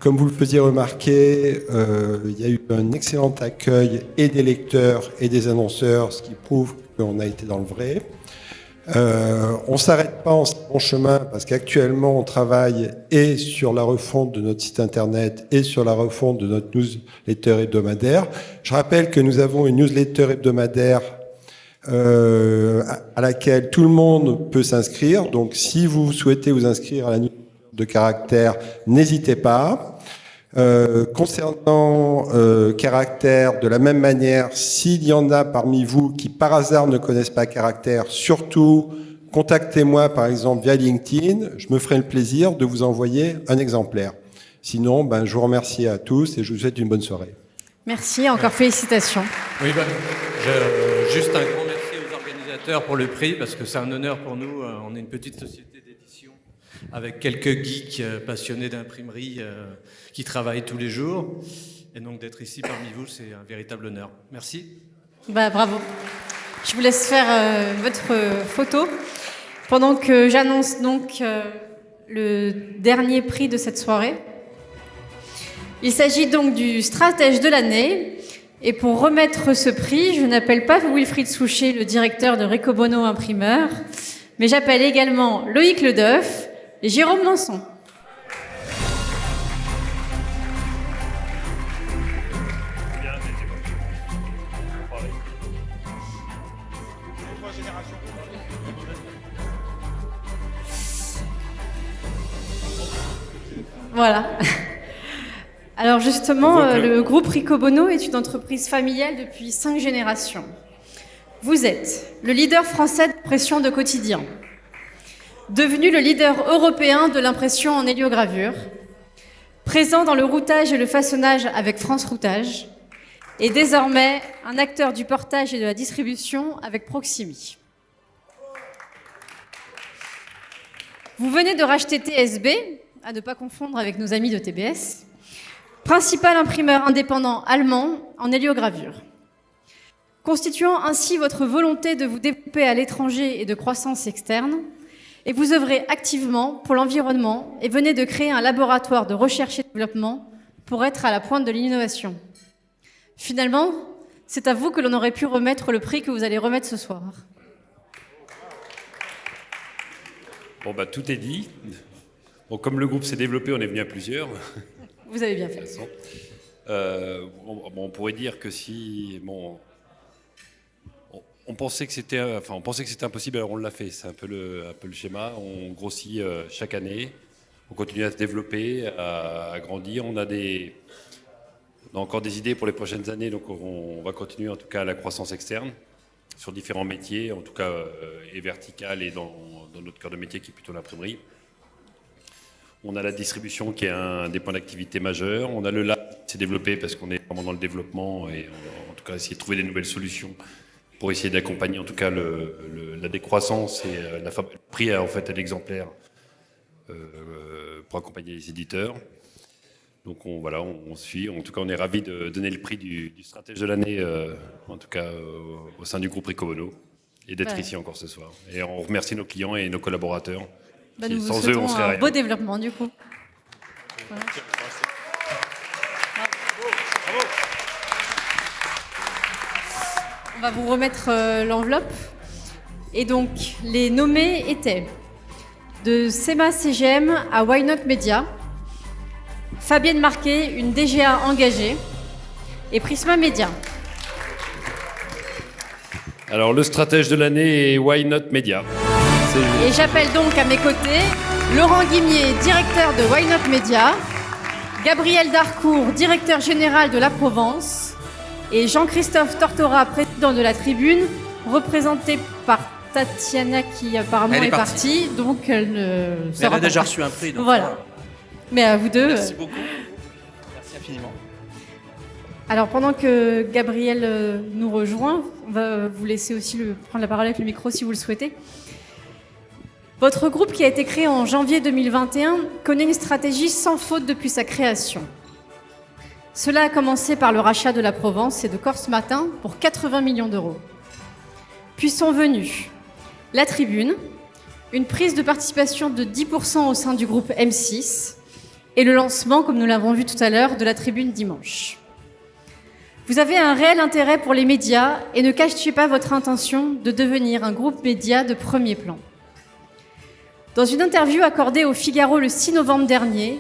Comme vous le faisiez remarquer, il y a eu un excellent accueil et des lecteurs et des annonceurs, ce qui prouve qu'on a été dans le vrai. On ne s'arrête pas en bon chemin parce qu'actuellement on travaille et sur la refonte de notre site internet et sur la refonte de notre newsletter hebdomadaire. Je rappelle que nous avons une newsletter hebdomadaire à laquelle tout le monde peut s'inscrire. Donc si vous souhaitez vous inscrire à la newsletter de Caractère, n'hésitez pas. Concernant Caractère, de la même manière, s'il y en a parmi vous qui par hasard ne connaissent pas Caractère, surtout contactez-moi par exemple via LinkedIn, je me ferai le plaisir de vous envoyer un exemplaire. Sinon, je vous remercie à tous et je vous souhaite une bonne soirée. Merci, encore félicitations. Oui, juste un grand merci aux organisateurs pour le prix, parce que c'est un honneur pour nous. On est une petite société d'édition avec quelques geeks passionnés d'imprimerie qui travaillent tous les jours. Et donc d'être ici parmi vous, c'est un véritable honneur. Merci. Bravo. Je vous laisse faire votre photo. Pendant que j'annonce donc le dernier prix de cette soirée. Il s'agit donc du stratège de l'année. Et pour remettre ce prix, je n'appelle pas Wilfried Souchet, le directeur de Recobono Imprimeur, mais j'appelle également Loïc Ledeuf et Jérôme Manson. Voilà. Alors justement, le groupe Recobono est une entreprise familiale depuis 5 générations. Vous êtes le leader français d'impression de quotidien, devenu le leader européen de l'impression en héliogravure, présent dans le routage et le façonnage avec France Routage, et désormais un acteur du portage et de la distribution avec Proximi. Vous venez de racheter TSB, à ne pas confondre avec nos amis de TBS, principal imprimeur indépendant allemand en héliogravure. Constituant ainsi votre volonté de vous développer à l'étranger et de croissance externe, et vous œuvrez activement pour l'environnement et venez de créer un laboratoire de recherche et développement pour être à la pointe de l'innovation. Finalement, c'est à vous que l'on aurait pu remettre le prix que vous allez remettre ce soir. Bon, tout est dit. Bon, comme le groupe s'est développé, on est venu à plusieurs. Vous avez bien fait. On pourrait dire que si... on pensait que c'était impossible, alors on l'a fait. C'est un peu le schéma. On grossit chaque année. On continue à se développer, à grandir. On a encore des idées pour les prochaines années, donc on va continuer en tout cas la croissance externe sur différents métiers, en tout cas et verticale et dans notre cœur de métier qui est plutôt l'imprimerie. On a la distribution qui est un des points d'activité majeurs. On a le lab qui s'est développé parce qu'on est vraiment dans le développement et en tout cas essayer de trouver des nouvelles solutions pour essayer d'accompagner en tout cas la décroissance et le prix en fait à l'exemplaire pour accompagner les éditeurs. Donc on suit. En tout cas, on est ravis de donner le prix du stratège de l'année, en tout cas au sein du groupe Recobono, et d'être ici encore ce soir. Et on remercie nos clients et nos collaborateurs. Nous vous souhaitons un beau développement du coup. Voilà. On va vous remettre l'enveloppe. Et donc, les nommés étaient de SEMA CGM à Why Not Media, Fabienne Marquet, une DGA engagée, et Prisma Media. Alors, le stratège de l'année est Why Not Media. Et j'appelle donc à mes côtés Laurent Guimier, directeur de Why Not Media, Gabriel Darcourt, directeur général de La Provence, et Jean-Christophe Tortora, président de la Tribune, représenté par Tatiana qui apparemment est partie, donc elle ne sera pas. Elle a déjà reçu un prix. Donc voilà. Mais à vous deux. Merci beaucoup. Merci infiniment. Alors pendant que Gabriel nous rejoint, on va vous laisser aussi prendre la parole avec le micro si vous le souhaitez. Votre groupe, qui a été créé en janvier 2021, connaît une stratégie sans faute depuis sa création. Cela a commencé par le rachat de La Provence et de Corse Matin pour 80 millions d'euros. Puis sont venus la Tribune, une prise de participation de 10% au sein du groupe M6 et le lancement, comme nous l'avons vu tout à l'heure, de la Tribune dimanche. Vous avez un réel intérêt pour les médias et ne cachez pas votre intention de devenir un groupe média de premier plan. Dans une interview accordée au Figaro le 6 novembre dernier,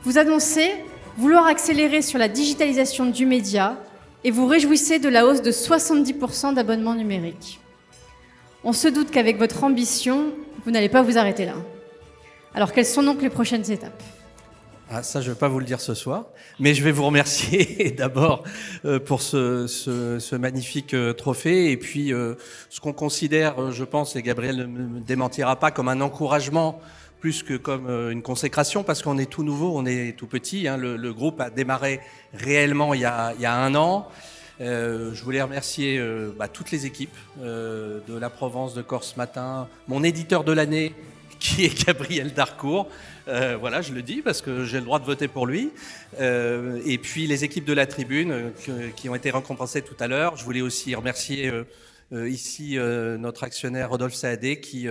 vous annoncez vouloir accélérer sur la digitalisation du média et vous réjouissez de la hausse de 70% d'abonnements numériques. On se doute qu'avec votre ambition, vous n'allez pas vous arrêter là. Alors, quelles sont donc les prochaines étapes ? Ah, ça, je ne vais pas vous le dire ce soir, mais je vais vous remercier d'abord pour ce magnifique trophée et puis ce qu'on considère, je pense, et Gabriel ne me démentira pas, comme un encouragement plus que comme une consécration, parce qu'on est tout nouveau, on est tout petit. Hein. Le groupe a démarré réellement il y a 1 an. Je voulais remercier toutes les équipes de La Provence, de Corse Matin, mon éditeur de l'année qui est Gabriel Darcourt, voilà, je le dis parce que j'ai le droit de voter pour lui, et puis les équipes de la Tribune qui ont été récompensées tout à l'heure. Je voulais aussi remercier ici notre actionnaire Rodolphe Saadé qui,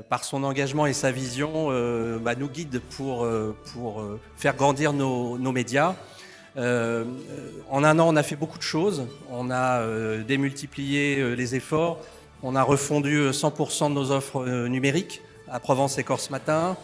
par son engagement et sa vision, nous guide pour faire grandir nos médias. En 1 an, on a fait beaucoup de choses. On a démultiplié les efforts. On a refondu 100% de nos offres numériques à Provence et Corse Matin.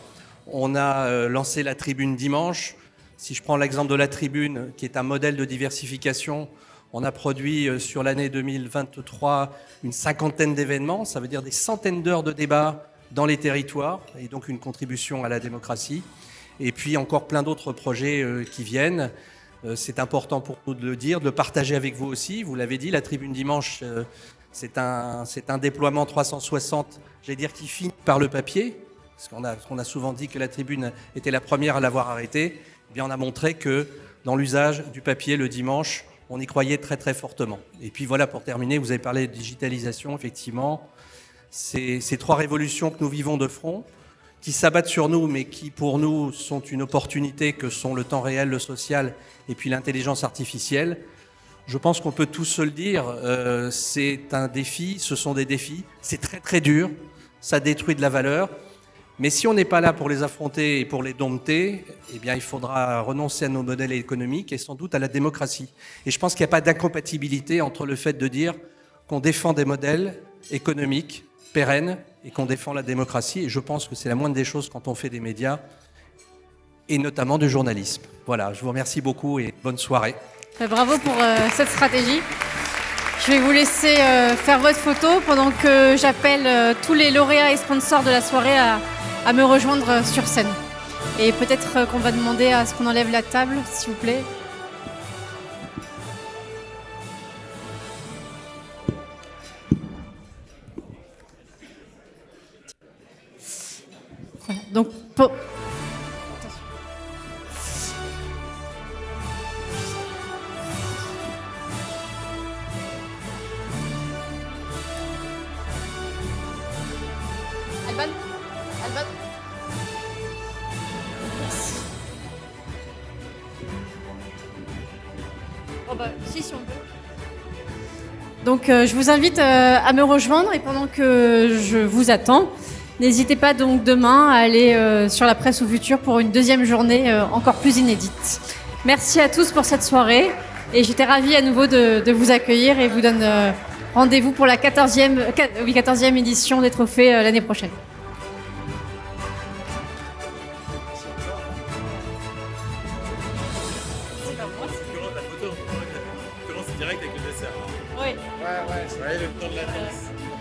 On a lancé la Tribune dimanche. Si je prends l'exemple de la Tribune, qui est un modèle de diversification, on a produit sur l'année 2023 une 50aine d'événements. Ça veut dire des centaines d'heures de débats dans les territoires et donc une contribution à la démocratie. Et puis encore plein d'autres projets qui viennent. C'est important pour nous de le dire, de le partager avec vous aussi. Vous l'avez dit, la Tribune dimanche, c'est un déploiement 360, j'allais dire, qui finit par le papier. Parce qu'on a souvent dit que la Tribune était la première à l'avoir arrêté. Eh bien, on a montré que dans l'usage du papier le dimanche, on y croyait très très fortement. Et puis voilà, pour terminer, vous avez parlé de digitalisation, effectivement. Ces 3 révolutions que nous vivons de front, qui s'abattent sur nous, mais qui pour nous sont une opportunité que sont le temps réel, le social et puis l'intelligence artificielle. Je pense qu'on peut tous se le dire, c'est un défi, ce sont des défis, c'est très très dur, ça détruit de la valeur, mais si on n'est pas là pour les affronter et pour les dompter, eh bien il faudra renoncer à nos modèles économiques et sans doute à la démocratie. Et je pense qu'il n'y a pas d'incompatibilité entre le fait de dire qu'on défend des modèles économiques pérennes et qu'on défend la démocratie. Et je pense que c'est la moindre des choses quand on fait des médias et notamment du journalisme. Voilà, je vous remercie beaucoup et bonne soirée. Bravo pour cette stratégie. Je vais vous laisser faire votre photo pendant que j'appelle tous les lauréats et sponsors de la soirée à me rejoindre sur scène. Et peut-être qu'on va demander à ce qu'on enlève la table, s'il vous plaît. Donc, Alban. Merci. Oh bah, si on peut. Donc, je vous invite à me rejoindre et pendant que je vous attends, n'hésitez pas donc demain à aller sur la presse au futur pour une 2e journée encore plus inédite. Merci à tous pour cette soirée et j'étais ravie à nouveau de vous accueillir et vous donne rendez-vous pour la 14e édition des trophées l'année prochaine. Direct avec le dessert. Oui. Ouais, le temps de la danse.